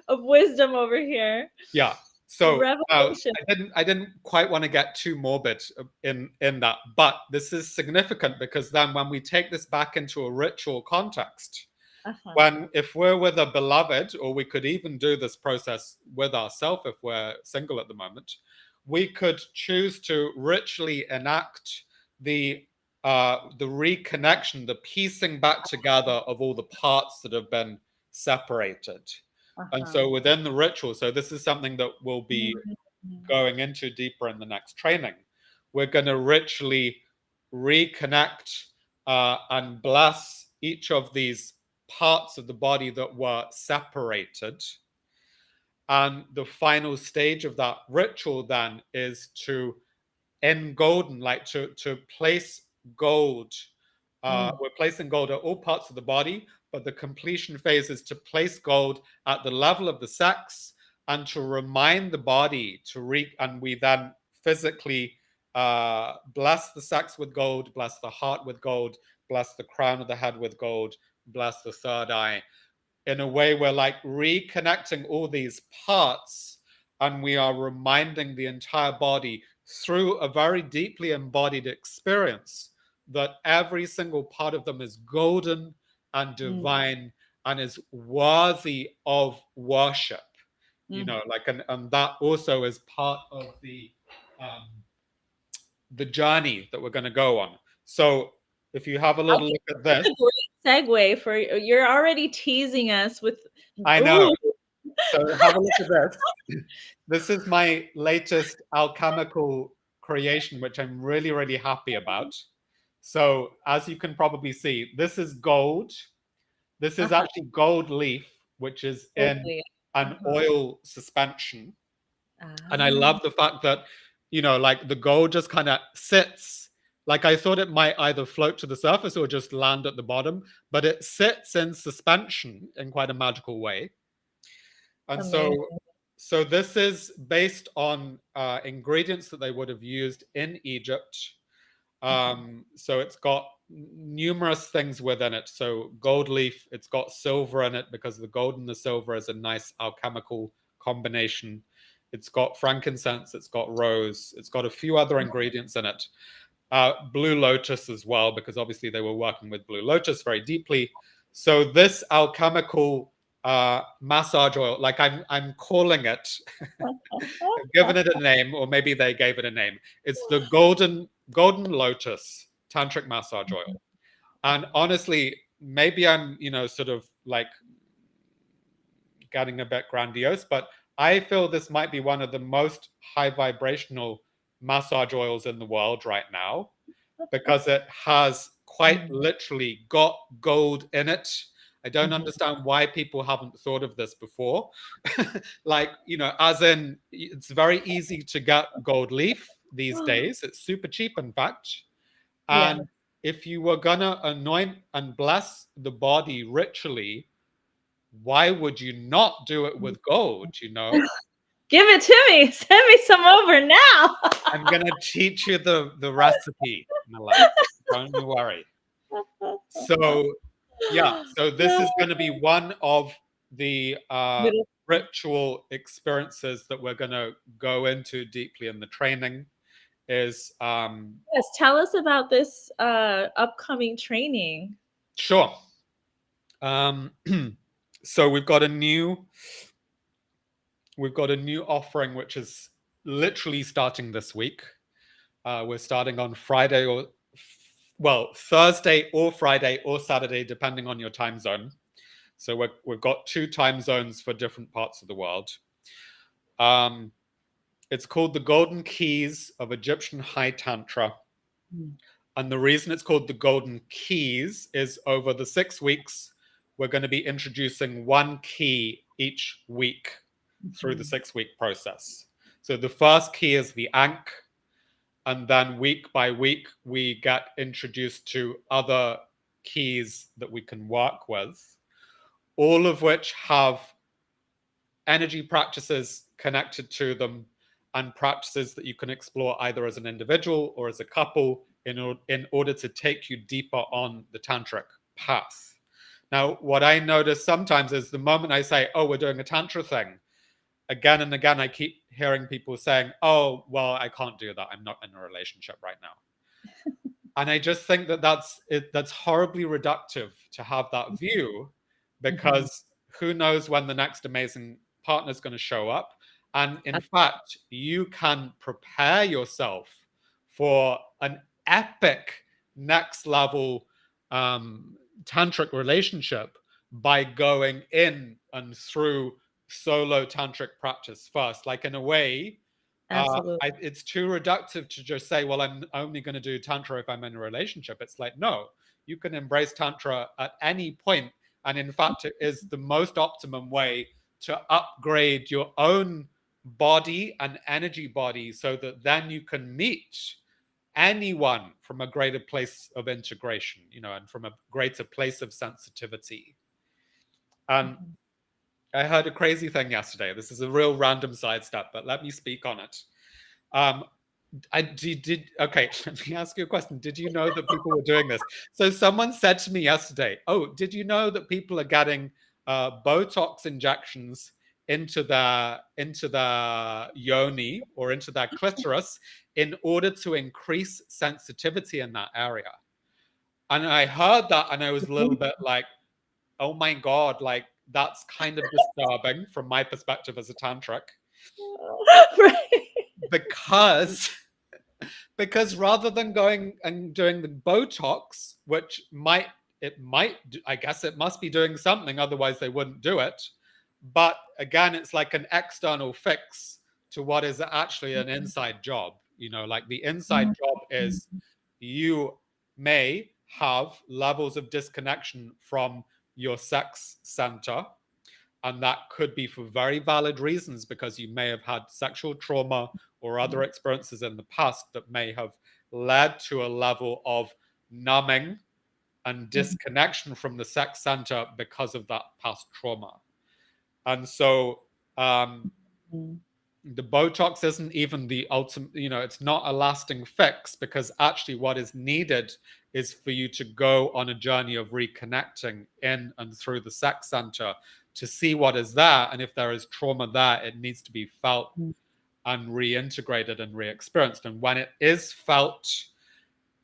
of wisdom over here. Yeah. So I didn't quite want to get too morbid in that, but this is significant because then when we take this back into a ritual context, if we're with a beloved, or we could even do this process with ourselves if we're single at the moment, we could choose to ritually enact the reconnection, the piecing back together of all the parts that have been separated. And so within the ritual, so this is something that we'll be going into deeper in the next training. We're going to ritually reconnect and bless each of these parts of the body that were separated. And the final stage of that ritual then is to engolden, like to place gold. We're placing gold at all parts of the body, but the completion phase is to place gold at the level of the sex and to remind the body and we then physically bless the sex with gold, bless the heart with gold, bless the crown of the head with gold, bless the third eye. In a way, we're like reconnecting all these parts, and we are reminding the entire body through a very deeply embodied experience that every single part of them is golden and divine and is worthy of worship. you know, like, and that also is part of the journey that we're going to go on. So if you have a little look at this, a great segue for you're already teasing us with. I know. So have a look at this. This is my latest alchemical creation, which I'm really, really happy about. So as you can probably see, this is gold. This is actually gold leaf, which is in an oil suspension. And I love the fact that, you know, like the gold just kind of sits. Like I thought it might either float to the surface or just land at the bottom, but it sits in suspension in quite a magical way. And so this is based on ingredients that they would have used in Egypt. So it's got numerous things within it. So gold leaf, it's got silver in it because the gold and the silver is a nice alchemical combination. It's got frankincense, it's got rose, it's got a few other ingredients in it. Blue lotus as well, because obviously they were working with blue lotus very deeply. So this alchemical massage oil, like I'm calling it, I've given it a name, or maybe they gave it a name. It's the golden lotus tantric massage oil. And honestly, maybe I'm, you know, sort of like getting a bit grandiose, but I feel this might be one of the most high vibrational massage oils in the world right now, because it has quite literally got gold in it. I don't understand why people haven't thought of this before. Like, you know, as in, it's very easy to get gold leaf these days. It's super cheap, in fact. And if you were gonna anoint and bless the body ritually, why would you not do it with gold, you know? Give it to me. Send me some over now. I'm gonna teach you the recipe, Mila. Don't you worry. So yeah, so this is going to be one of the ritual experiences that we're going to go into deeply in the training. Is yes, tell us about this upcoming training. Sure. So we've got a new offering which is literally starting this week. We're starting on Friday, or Thursday or Friday or Saturday, depending on your time zone. So we've got 2 time zones for different parts of the world. It's called the Golden Keys of Egyptian High Tantra. And the reason it's called the Golden Keys is over the 6 weeks, we're going to be introducing 1 key each week through the 6-week process. So the first key is the Ankh. And then week by week, we get introduced to other keys that we can work with, all of which have energy practices connected to them and practices that you can explore either as an individual or as a couple in order to take you deeper on the tantric path. Now, what I notice sometimes is the moment I say, oh, we're doing a tantra thing, again and again, I keep hearing people saying, oh, well, I can't do that. I'm not in a relationship right now. And I just think that that's horribly reductive to have that view, because who knows when the next amazing partner is going to show up. And in fact, you can prepare yourself for an epic next level tantric relationship by going in and through solo tantric practice first. Like, in a way, it's too reductive to just say, well, I'm only going to do tantra if I'm in a relationship. It's like, no, you can embrace tantra at any point. And in fact, it is the most optimum way to upgrade your own body and energy body, so that then you can meet anyone from a greater place of integration, you know, and from a greater place of sensitivity. I heard a crazy thing yesterday. This is a real random sidestep, but let me speak on it. Okay, let me ask you a question. Did you know that people were doing this? So someone said to me yesterday, oh, did you know that people are getting Botox injections into their yoni or into their clitoris in order to increase sensitivity in that area? And I heard that and I was a little bit like, oh my God, like, that's kind of disturbing from my perspective as a tantric, Right. because rather than going and doing the Botox, which I guess it must be doing something, otherwise they wouldn't do it. But again, it's like an external fix to what is actually an inside job. Like the inside job is, you may have levels of disconnection from your sex center. And that could be for very valid reasons, because you may have had sexual trauma or other experiences in the past that may have led to a level of numbing and disconnection from the sex center because of that past trauma. And so the Botox isn't even the ultimate, it's not a lasting fix, because actually what is needed is for you to go on a journey of reconnecting in and through the sex center to see what is there. And if there is trauma there, it needs to be felt and reintegrated and re-experienced. And when it is felt,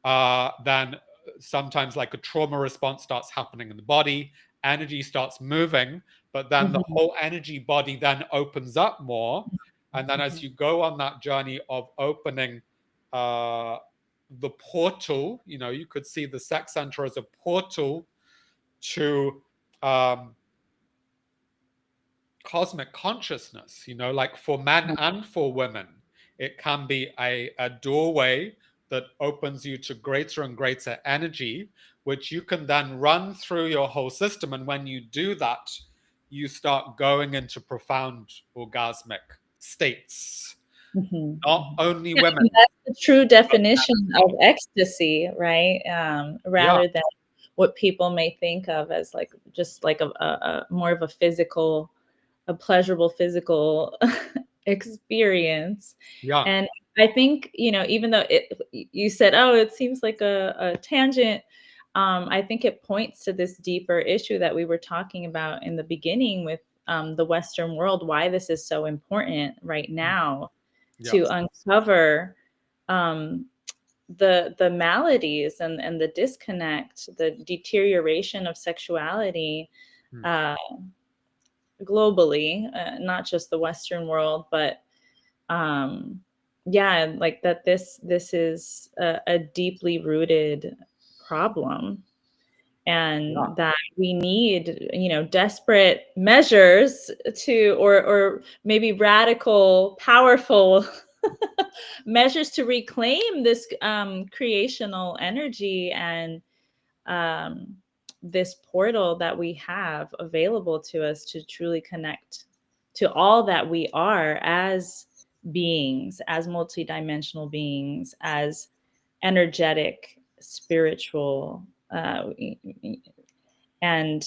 then sometimes like a trauma response starts happening in the body, energy starts moving, but then the whole energy body then opens up more. And then as you go on that journey of opening the portal, you could see the sex center as a portal to cosmic consciousness, like for men and for women. It can be a doorway that opens you to greater and greater energy, which you can then run through your whole system. And when you do that, you start going into profound orgasmic states. Not only women. That's the true definition of ecstasy, right? Rather than what people may think of as like just like a more of a pleasurable physical experience. And I think, even though you said, oh, it seems like a tangent, I think it points to this deeper issue that we were talking about in the beginning with the Western world, why this is so important right now to uncover the maladies and the disconnect, the deterioration of sexuality globally, not just the Western world, but like that this is a deeply rooted problem, and that we need, desperate measures to, or maybe radical, powerful measures to reclaim this creational energy and this portal that we have available to us to truly connect to all that we are as beings, as multidimensional beings, as energetic, spiritual, and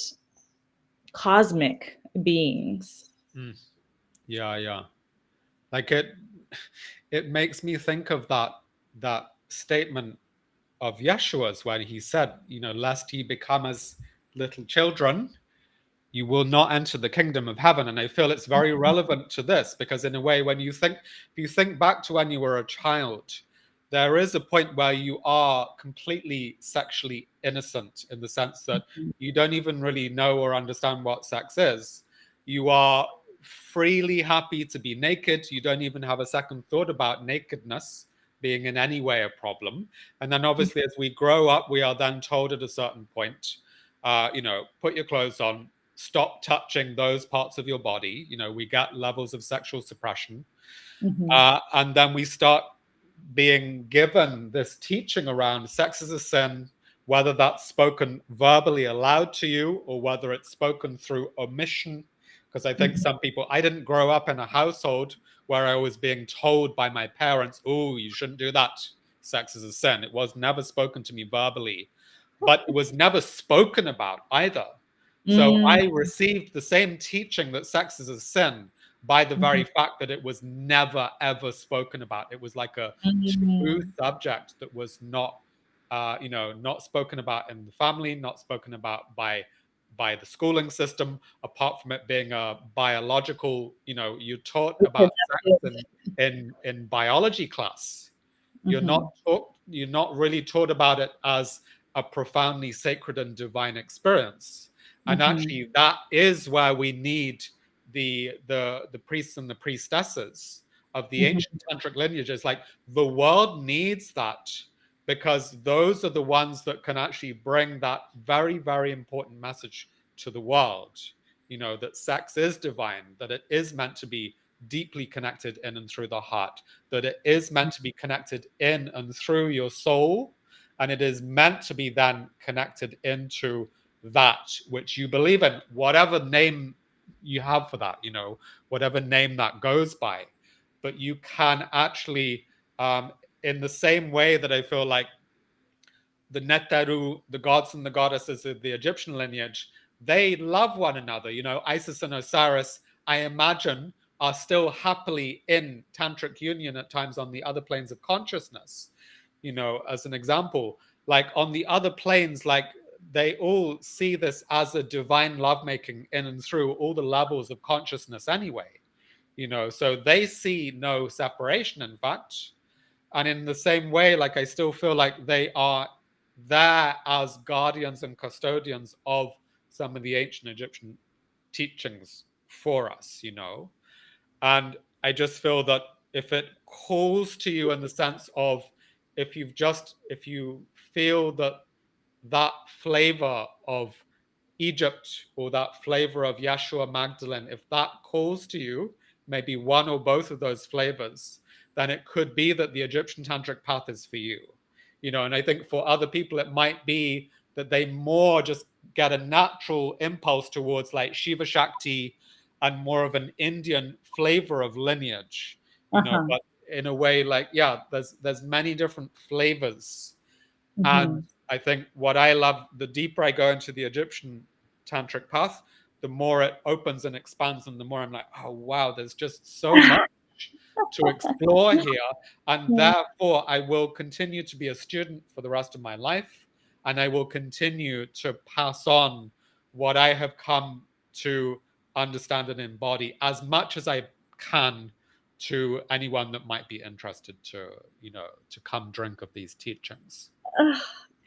cosmic beings. Like it makes me think of that statement of Yeshua's when he said, lest ye become as little children, you will not enter the kingdom of heaven. And I feel it's very relevant to this, because in a way, if you think back to when you were a child, there is a point where you are completely sexually innocent, in the sense that you don't even really know or understand what sex is. You are freely happy to be naked. You don't even have a second thought about nakedness being in any way a problem. And then obviously as we grow up, we are then told at a certain point, put your clothes on, stop touching those parts of your body. We get levels of sexual suppression. And then we start being given this teaching around sex is a sin, whether that's spoken verbally aloud to you or whether it's spoken through omission. Because I think I didn't grow up in a household where I was being told by my parents, oh, you shouldn't do that. Sex is a sin. It was never spoken to me verbally, but it was never spoken about either. So I received the same teaching that sex is a sin by the very fact that it was never, ever spoken about. It was like a taboo subject that was not, not spoken about in the family, not spoken about by the schooling system, apart from it being a biological, you're taught about sex in biology class. You're not really taught about it as a profoundly sacred and divine experience. And actually, that is where we need the priests and the priestesses of the ancient tantric lineages. Like, the world needs that, because those are the ones that can actually bring that very, very important message to the world. That sex is divine, that it is meant to be deeply connected in and through the heart, that it is meant to be connected in and through your soul, and it is meant to be then connected into that which you believe in, whatever name you have for that, whatever name that goes by. But you can actually, in the same way that I feel like the Neteru, the gods and the goddesses of the Egyptian lineage, they love one another. Isis and Osiris, I imagine, are still happily in tantric union at times on the other planes of consciousness. As an example, like on the other planes, like they all see this as a divine lovemaking in and through all the levels of consciousness anyway. So they see no separation, in fact. And in the same way, like, I still feel like they are there as guardians and custodians of some of the ancient Egyptian teachings for us. And I just feel that if it calls to you in the sense of, if you feel that flavor of Egypt, or that flavor of Yeshua Magdalene, if that calls to you, maybe one or both of those flavors, then it could be that the Egyptian tantric path is for you. And I think for other people, it might be that they more just get a natural impulse towards like Shiva Shakti and more of an Indian flavor of lineage, but in a way, like, yeah, there's many different flavors. And I think what I love, the deeper I go into the Egyptian tantric path, the more it opens and expands, and the more I'm like, oh wow, there's just so much to explore here. And therefore, I will continue to be a student for the rest of my life, and I will continue to pass on what I have come to understand and embody as much as I can to anyone that might be interested to come drink of these teachings.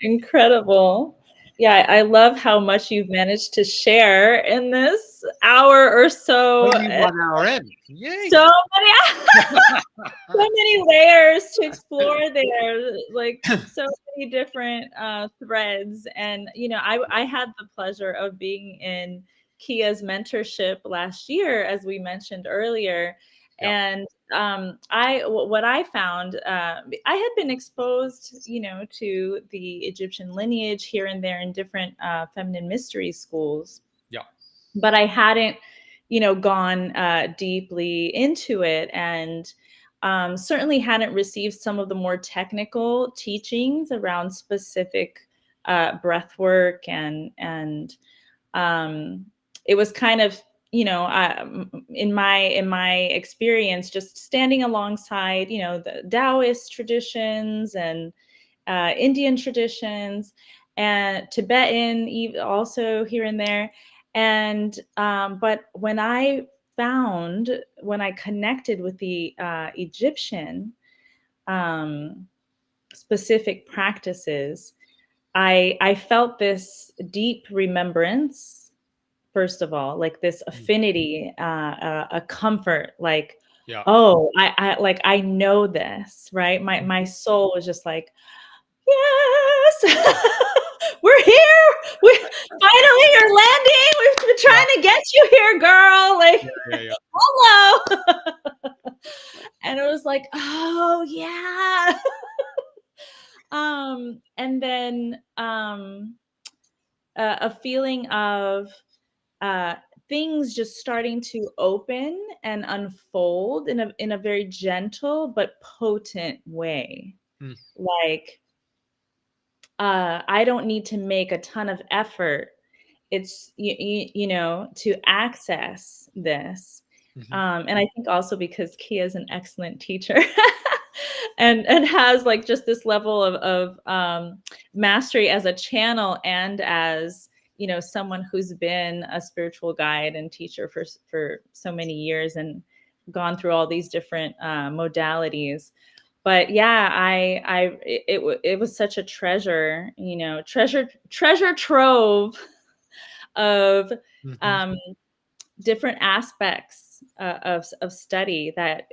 Incredible. Yeah, I love how much you've managed to share in this hour or so. Only 1 hour in. Yay! So many, so many layers to explore there, like so many different threads. And I had the pleasure of being in Kia's mentorship last year, as we mentioned earlier. Yeah. And what I found, I had been exposed, to the Egyptian lineage here and there in different feminine mystery schools. Yeah. But I hadn't, gone deeply into it, and certainly hadn't received some of the more technical teachings around specific breath work, and it was kind of, in my experience, just standing alongside, the Taoist traditions and Indian traditions, and Tibetan also here and there. And but when I connected with the Egyptian specific practices, I felt this deep remembrance, first of all, like this affinity, a comfort, like, Yeah. oh, I know this, right? My soul was just like, yes, we're here. We finally, you're landing. We've been trying to get you here, girl. Like, Yeah. hello. And it was like, oh yeah. And then a feeling of things just starting to open and unfold in a very gentle but potent way. Like, I don't need to make a ton of effort. It's to access this. And I think also because Kia is an excellent teacher and has like just this level of mastery as a channel, and as someone who's been a spiritual guide and teacher for so many years and gone through all these different modalities. But yeah, it was such a treasure trove of Mm-hmm. different aspects of study that,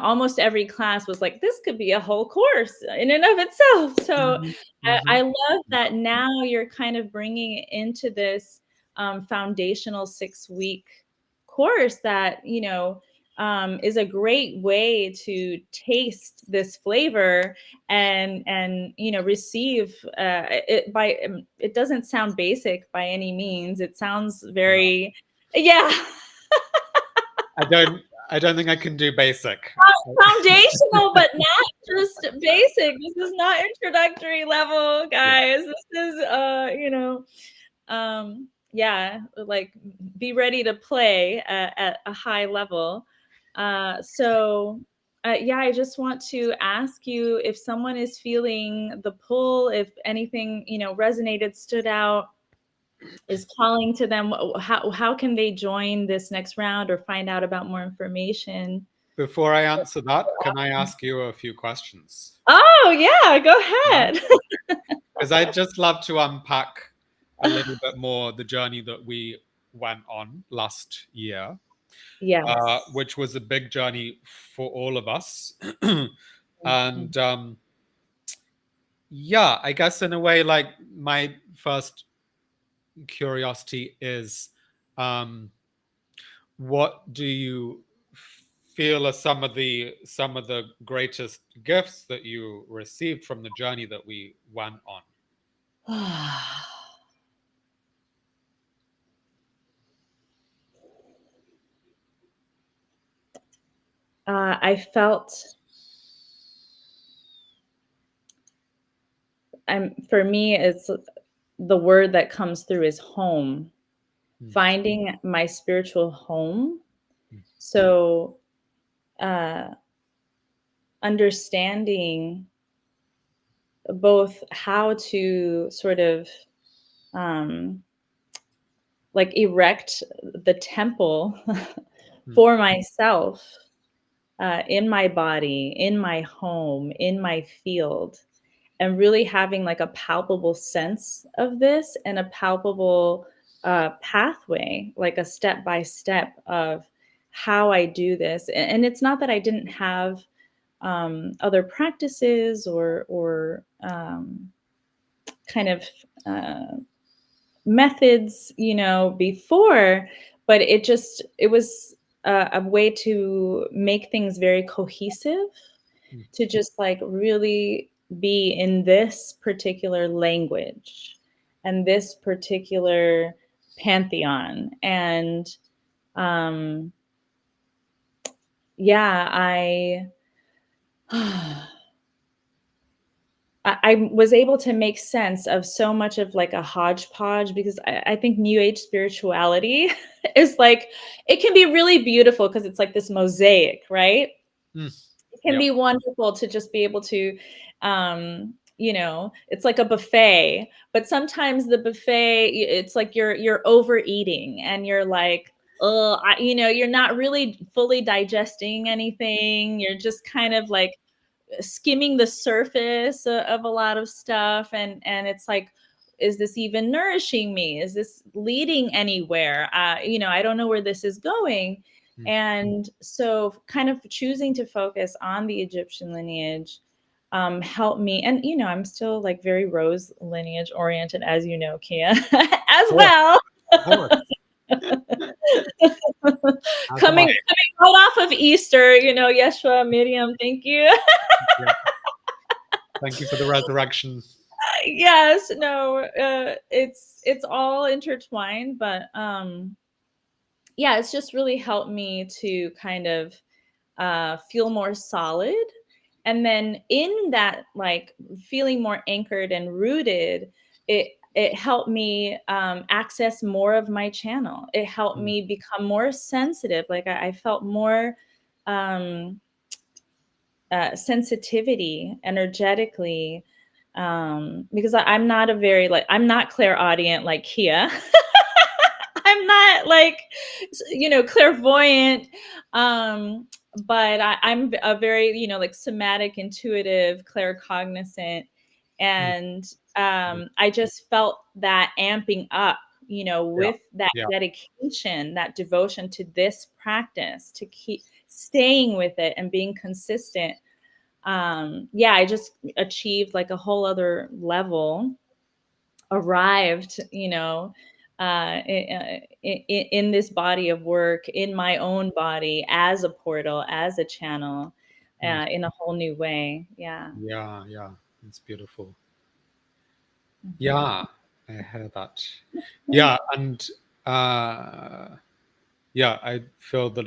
almost every class was like, this could be a whole course in and of itself. So Mm-hmm. I Mm-hmm. love that now you're kind of bringing it into this foundational 6-week course that, is a great way to taste this flavor and receive it doesn't sound basic by any means. It sounds No. very, yeah. I don't think I can do basic. Foundational, but not just basic. This is not introductory level, Yeah. guys. This is yeah, like be ready to play at a high level. So yeah, I just want to ask you if someone is feeling the pull, if anything, resonated, stood out, is calling to them, how can they join this next round or find out about more information? Before I answer that, can I ask you a few questions? Oh, yeah, go Yeah. ahead. Because I'd just love to unpack a little bit more the journey that we went on last year, Yes. which was a big journey for all of us. Mhm. And yeah, I guess in a way, like my first curiosity is, um, what do you feel are some of the greatest gifts that you received from the journey that we went on? I felt, for me, it's the word that comes through is home, Mm, finding my spiritual home. mm, So, uh, understanding both how to sort of um, like erect the temple mm, for myself, in my body, in my home, in my field, and really having like a palpable sense of this and a palpable pathway, like a step by step of how I do this. And it's not that I didn't have other practices or kind of uh, methods, before, but it was a way to make things very cohesive, mm, to just like really be in this particular language and this particular pantheon. And um yeah, I was able to make sense of so much of like a hodgepodge, because I think New Age spirituality is like, it can be really beautiful because it's like this mosaic, right? mm. It can Yeah. be wonderful to just be able to, it's like a buffet, but sometimes the buffet, it's like you're overeating and you're like, oh, you're not really fully digesting anything. You're just kind of like skimming the surface of a lot of stuff, and it's like, is this even nourishing me? Is this leading anywhere? I don't know where this is going. Mm. And so kind of choosing to focus on the Egyptian lineage helped me. And I'm still like very rose lineage oriented, as you know, Kia, as Of course, well. of course. As am I. Coming right off of Easter, Yeshua, Miriam, thank you. Yeah. Thank you for the resurrection. Yes, no, it's all intertwined, but yeah, it's just really helped me to kind of feel more solid. And then in that, like feeling more anchored and rooted, it helped me access more of my channel. It helped Mm, me become more sensitive. Like I felt more um sensitivity energetically, because I'm not a very, like, I'm not clairaudient like Kia. I'm not like, clairvoyant, but I'm a very, like somatic, intuitive, claircognizant, mm, and mm, I just felt that amping up Yeah. with that Yeah. dedication, that devotion to this practice, to keep staying with it and being consistent. I just achieved like a whole other level, arrived, in this body of work, in my own body, as a portal, as a channel, Mm. in a whole new way. Yeah. Yeah. Yeah. It's beautiful. Mhm. Yeah. I hear that. Yeah. And uh, yeah, I feel that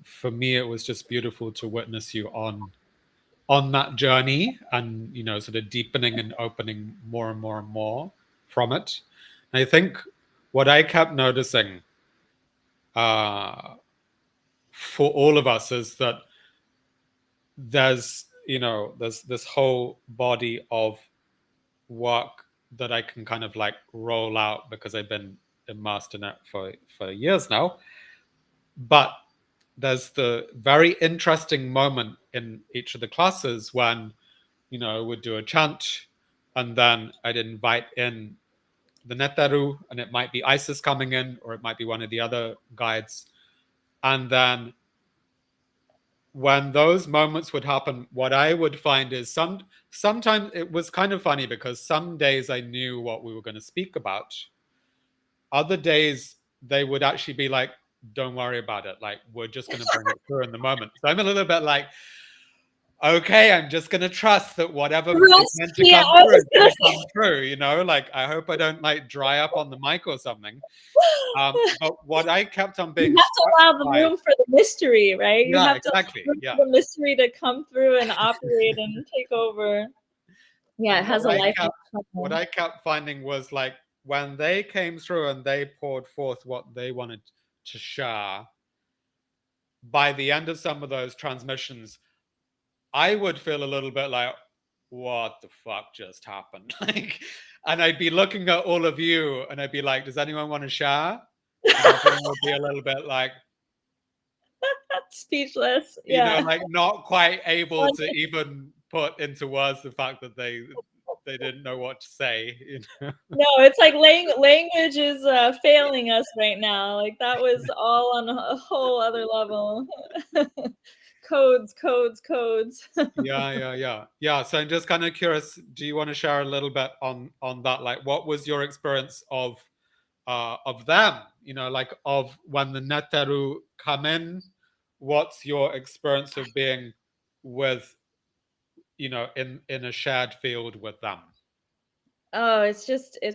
for me, it was just beautiful to witness you on that journey, and sort of deepening and opening more and more and more from it. And I think what I kept noticing uh, for all of us is that there's this whole body of work that I can kind of like roll out because I've been immersed in it for years now. But there's the very interesting moment in each of the classes when we'd do a chant, and then I'd invite in the Neteru, and it might be Isis coming in, or it might be one of the other guides. And then when those moments would happen, what I would find is sometimes it was kind of funny because some days I knew what we were going to speak about. Other days they would actually be like, "Don't worry about it. Like we're just going to bring it through in the moment." So I'm a little bit like, okay, I'm just gonna trust that whatever is Rest. meant to Yeah, come I through was is gonna gonna come through, like I hope I don't like dry up on the mic or something. But what I kept on you being have to struck allow the by, room for the mystery, right? You yeah, have to exactly, allow room yeah. for the mystery to come through and operate and take over. Yeah, it And has a life of its what own. I kept finding was like when they came through and they poured forth what they wanted to share, by the end of some of those transmissions, I would feel a little bit like, what the fuck just happened? Like, and I'd be looking at all of you and I'd be like, does anyone want to share? And everyone would be a little bit like, Speechless. Yeah. like not quite able to even put into words the fact that they didn't know what to say. No, it's like language is failing us right now. Like that was all on a whole other level. Codes. Yeah. So I'm just kind of curious, do you want to share a little bit on that? Like what was your experience of them, like of when the Neteru come in? What's your experience of being with, in a shared field with them? Oh, it's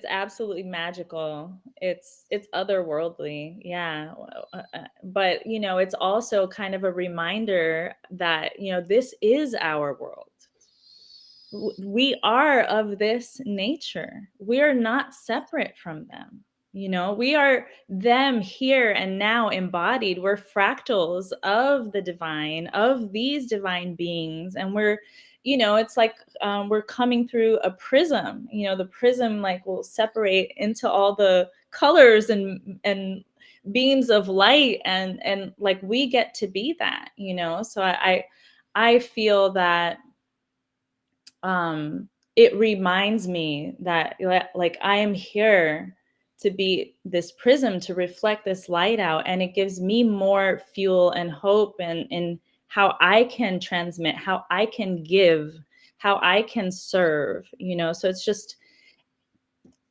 absolutely magical. It's otherworldly. Yeah. But, it's also kind of a reminder that, this is our world. We are of this nature. We are not separate from them. We are them here and now embodied. We're fractals of the divine, of these divine beings. And it's like we're coming through a prism. The prism like will separate into all the colors and beams of light, and like we get to be that. So I feel that it reminds me that like I am here to be this prism to reflect this light out, and it gives me more fuel and hope and how I can transmit, how I can give, how I can serve. So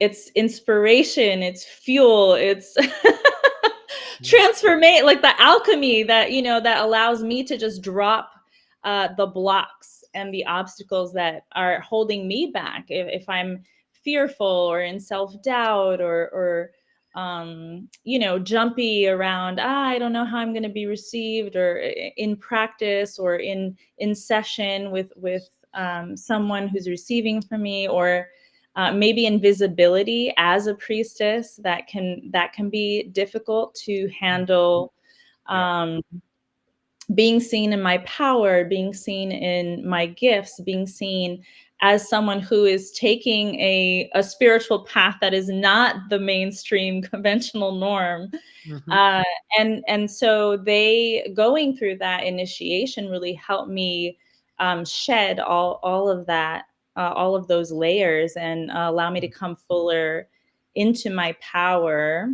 it's inspiration, it's fuel, it's Mm. transformate, like the alchemy that that allows me to just drop the blocks and the obstacles that are holding me back if I'm fearful or in self-doubt or jumpy around, I don't know how I'm going to be received, or in practice or in session with someone who's receiving from me, or maybe invisibility as a priestess that can be difficult to handle. Yeah. um, Being seen in my power, being seen in my gifts, being seen as someone who is taking a spiritual path that is not the mainstream conventional norm. Hmm. uh, and so they going through that initiation really helped me shed all of that, all of those layers, and allow me to come fuller into my power,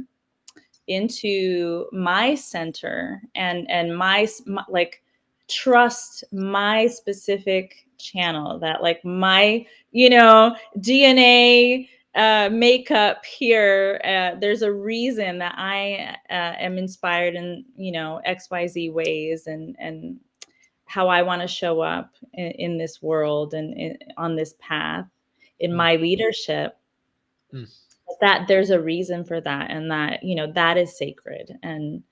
into my center, and my like trust my specific channel, that like my, you know, DNA makeup here, there's a reason that I am inspired in, you know, XYZ ways, and how I want to show up in this world, and on this path in Mm. my leadership. Mm. That there's a reason for that, and that, you know, that is sacred, and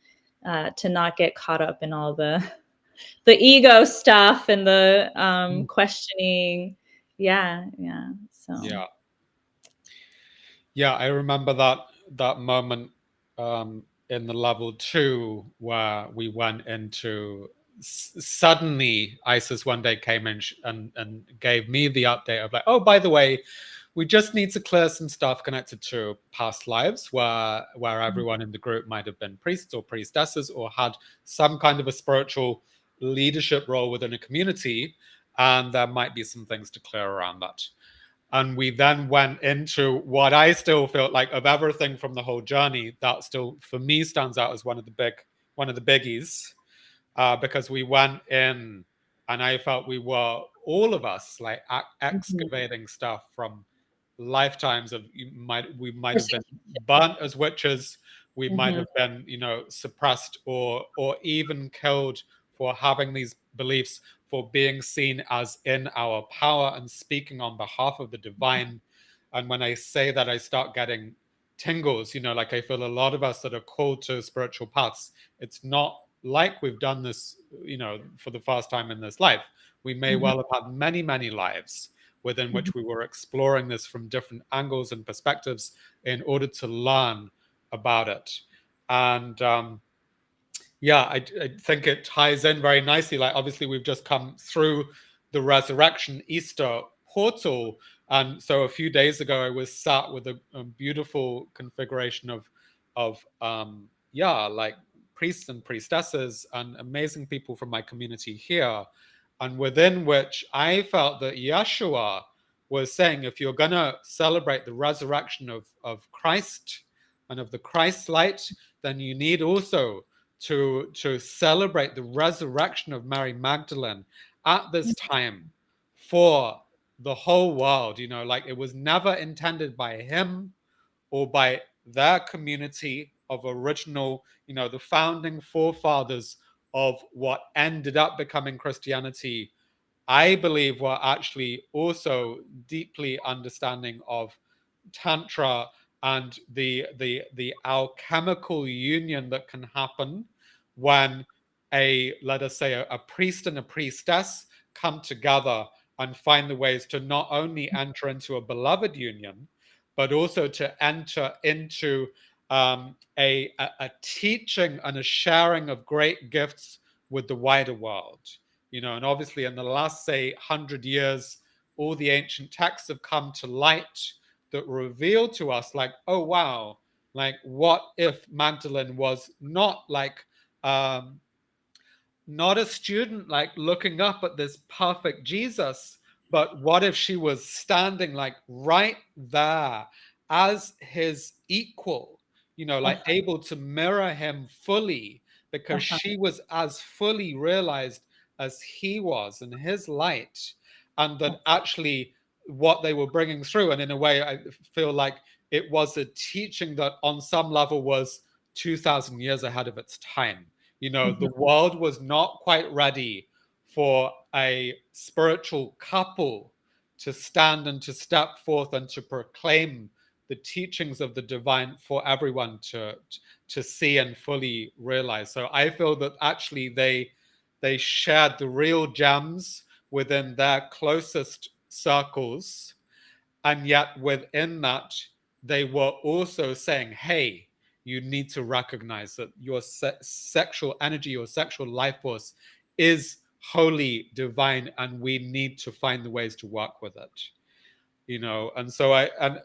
to not get caught up in all the ego stuff and the Mm. questioning. Yeah, so Yeah. Yeah, I remember that moment in the level 2 where we went into suddenly Isis one day came in and gave me the update of like, oh, by the way, we just need to clear some stuff connected to past lives where everyone in the group might have been priests or priestesses or had some kind of a spiritual leadership role within a community, and there might be some things to clear around that. And we then went into what I still felt like, of everything from the whole journey, that still for me stands out as one of the biggies, because we went in and I felt we were all of us like mhm. excavating stuff from lifetimes of we might have been Persecution. burnt as witches, we might Mhm, have been, you know, suppressed or even killed for having these beliefs, for being seen as in our power and speaking on behalf of the divine. And when I say that, I start getting tingles, you know, like I feel a lot of us that are called to spiritual paths, it's not like we've done this, you know, for the first time in this life. We may mhm, well have had many, many lives within mhm, which we were exploring this from different angles and perspectives in order to learn about it. And yeah, I think it ties in very nicely. Like, obviously, we've just come through the resurrection Easter portal. And so a few days ago, I was sat with a beautiful configuration of yeah, like priests and priestesses and amazing people from my community here. And within which I felt that Yeshua was saying, if you're going to celebrate the resurrection of Christ and of the Christ light, then you need also to celebrate the resurrection of Mary Magdalene at this time for the whole world. You know, like it was never intended by him or by their community of original, you know, the founding forefathers of what ended up becoming Christianity. I believe were actually also deeply understanding of Tantra and the alchemical union that can happen when let us say a priest and a priestess come together and find the ways to not only enter into a beloved union, but also to enter into a teaching and a sharing of great gifts with the wider world. You know, and obviously in the last, say, 100 years, all the ancient texts have come to light that reveal to us, like, oh wow, like what if Magdalene was not like not a student like looking up at this perfect Jesus, but what if she was standing like right there as his equal, you know, like uh-huh, able to mirror him fully, because uh-huh, she was as fully realized as he was in his light. And that actually what they were bringing through, and in a way, I feel like it was a teaching that on some level was 2,000 years ahead of its time. You know, mhm, the world was not quite ready for a spiritual couple to stand and to step forth and to proclaim the teachings of the divine for everyone to see and fully realize. So I feel that actually they shared the real gems within their closest circles, and yet within that, they were also saying, hey, you need to recognize that your sexual energy, your sexual life force is holy, divine, and we need to find the ways to work with it. You know, and so and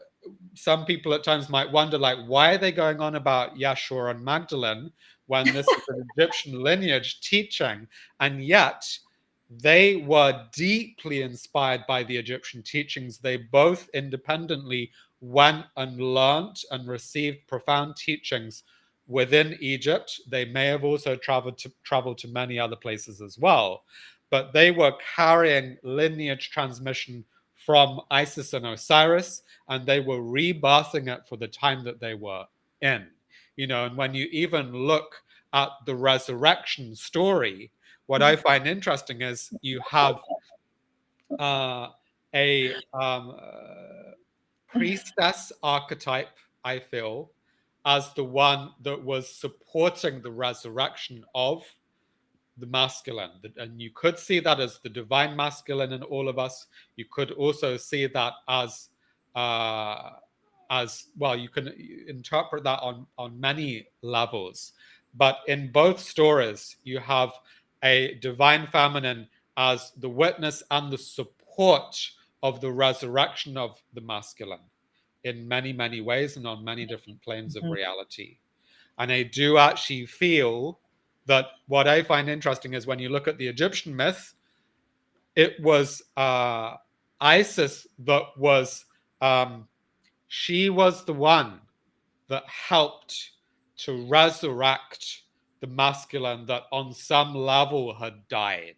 some people at times might wonder, like, why are they going on about Yeshua and Magdalene when this is an Egyptian lineage teaching? And yet they were deeply inspired by the Egyptian teachings. They both independently went and learnt and received profound teachings within Egypt. They may have also traveled to many other places as well, but they were carrying lineage transmission from Isis and Osiris, and they were rebirthing it for the time that they were in. And when you even look at the resurrection story, what I find interesting is you have a priestess archetype, I feel, as the one that was supporting the resurrection of the masculine. And you could see that as the divine masculine in all of us. You could also see that as well, you can interpret that on many levels. But in both stories, you have a divine feminine as the witness and the support of the resurrection of the masculine in many, many ways and on many different planes of reality. And I do actually feel that what I find interesting is when you look at the Egyptian myth, it was Isis that was, she was the one that helped to resurrect the masculine that on some level had died,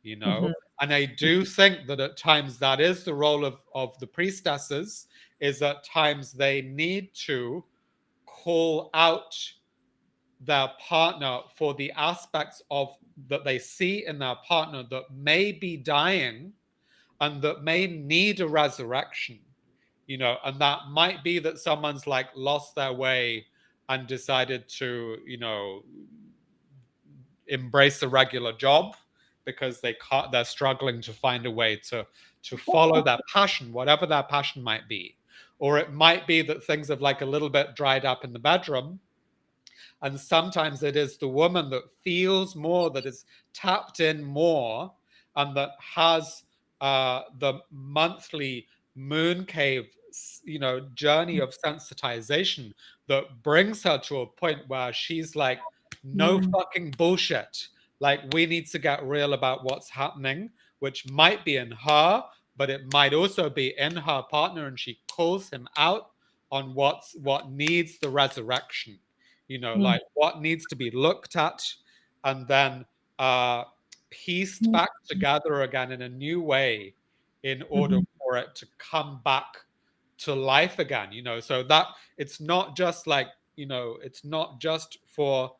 And I do think that at times that is the role of the priestesses, is at times they need to call out their partner for the aspects of that they see in their partner that may be dying and that may need a resurrection, and that might be that someone's like lost their way and decided to, embrace a regular job because they're struggling to find a way to follow their passion, whatever their passion might be. Or it might be that things have like a little bit dried up in the bedroom. And sometimes it is the woman that feels more, that is tapped in more, and that has the monthly moon cave, journey of sensitization that brings her to a point where she's like, no fucking bullshit. Like, we need to get real about what's happening, which might be in her, but it might also be in her partner. And she calls him out on what needs the resurrection. Like what needs to be looked at and then pieced back together again in a new way in order for it to come back to life again, so that it's not just like, it's not just for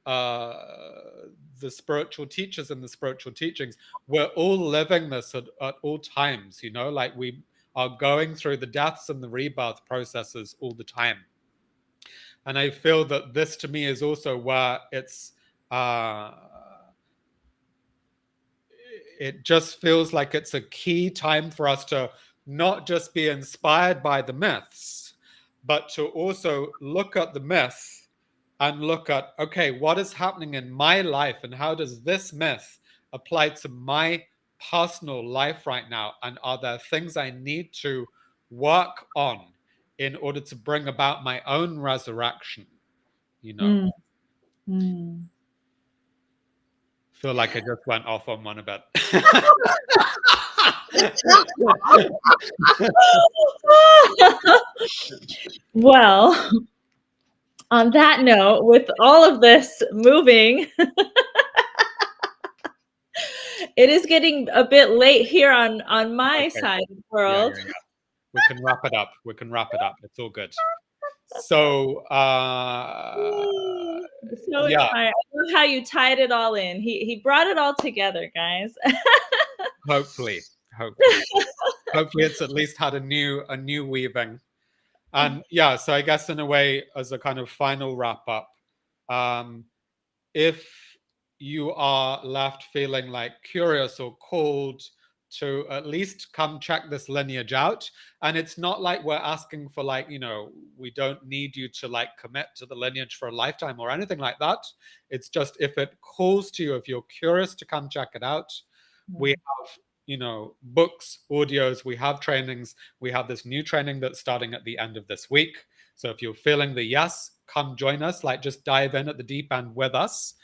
the spiritual teachers and the spiritual teachings. We're all living this at all times, like we are going through the deaths and the rebirth processes all the time. And I feel that this to me is also where it's, it just feels like it's a key time for us to not just be inspired by the myths, but to also look at the myth and look at, okay, what is happening in my life and how does this myth apply to my personal life right now? And are there things I need to work on in order to bring about my own resurrection? Feel like I just went off on one a bit. Well, on that note, with all of this moving, it is getting a bit late here on my side of the world. Yeah. We can wrap it up. It's all good. So yeah, I love how you tied it all in. He brought it all together, guys. Hopefully it's at least had a new weaving. And yeah, so I guess in a way, as a kind of final wrap up, if you are left feeling like curious or called to at least come check this lineage out. And it's not like we're asking for like, we don't need you to like commit to the lineage for a lifetime or anything like that. It's just if it calls to you, if you're curious to come check it out, we have, books, audios, we have trainings. We have this new training that's starting at the end of this week. So if you're feeling the yes, come join us, like just dive in at the deep end with us.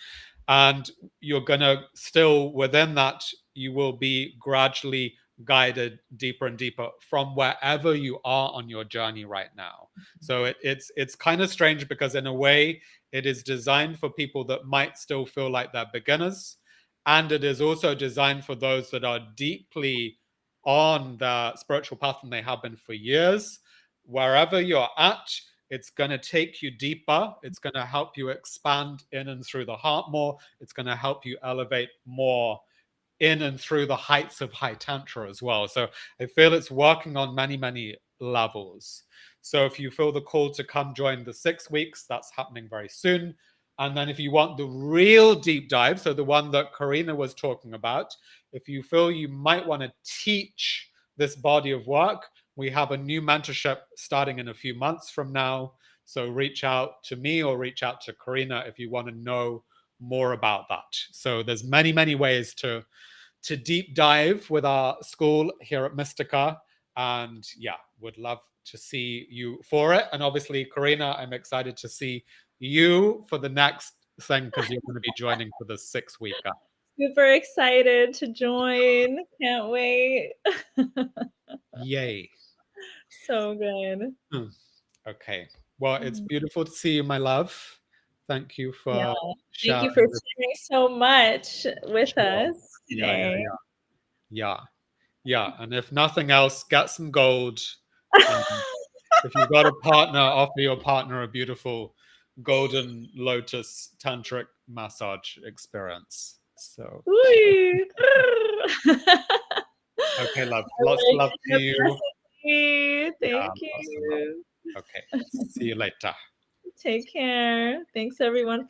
And you're going to still, within that, you will be gradually guided deeper and deeper from wherever you are on your journey right now. So it's kind of strange because in a way it is designed for people that might still feel like they're beginners, and it is also designed for those that are deeply on the spiritual path and they have been for years. Wherever you're at, it's going to take you deeper. It's going to help you expand in and through the heart more. It's going to help you elevate more in and through the heights of high tantra as well. So I feel it's working on many, many levels. So if you feel the call to come join the 6 weeks, that's happening very soon. And then if you want the real deep dive, so the one that Carina was talking about, if you feel you might want to teach this body of work, we have a new mentorship starting in a few months from now. So reach out to me or reach out to Carina if you want to know more about that. So there's many, many ways to deep dive with our school here at Mystica. And yeah, would love to see you for it. And obviously, Carina, I'm excited to see you for the next thing because you're going to be joining for the 6-weeker. Super excited to join. Can't wait. Yay. So good. Okay. Well, it's beautiful to see you, my love. Thank you for sharing. Thank you for sharing so much with us today. Yeah. And if nothing else, get some gold. If you've got a partner, offer your partner a beautiful golden lotus tantric massage experience. So okay, love. Lots of love to you. Thank you. Okay. See you later. Take care. Thanks everyone.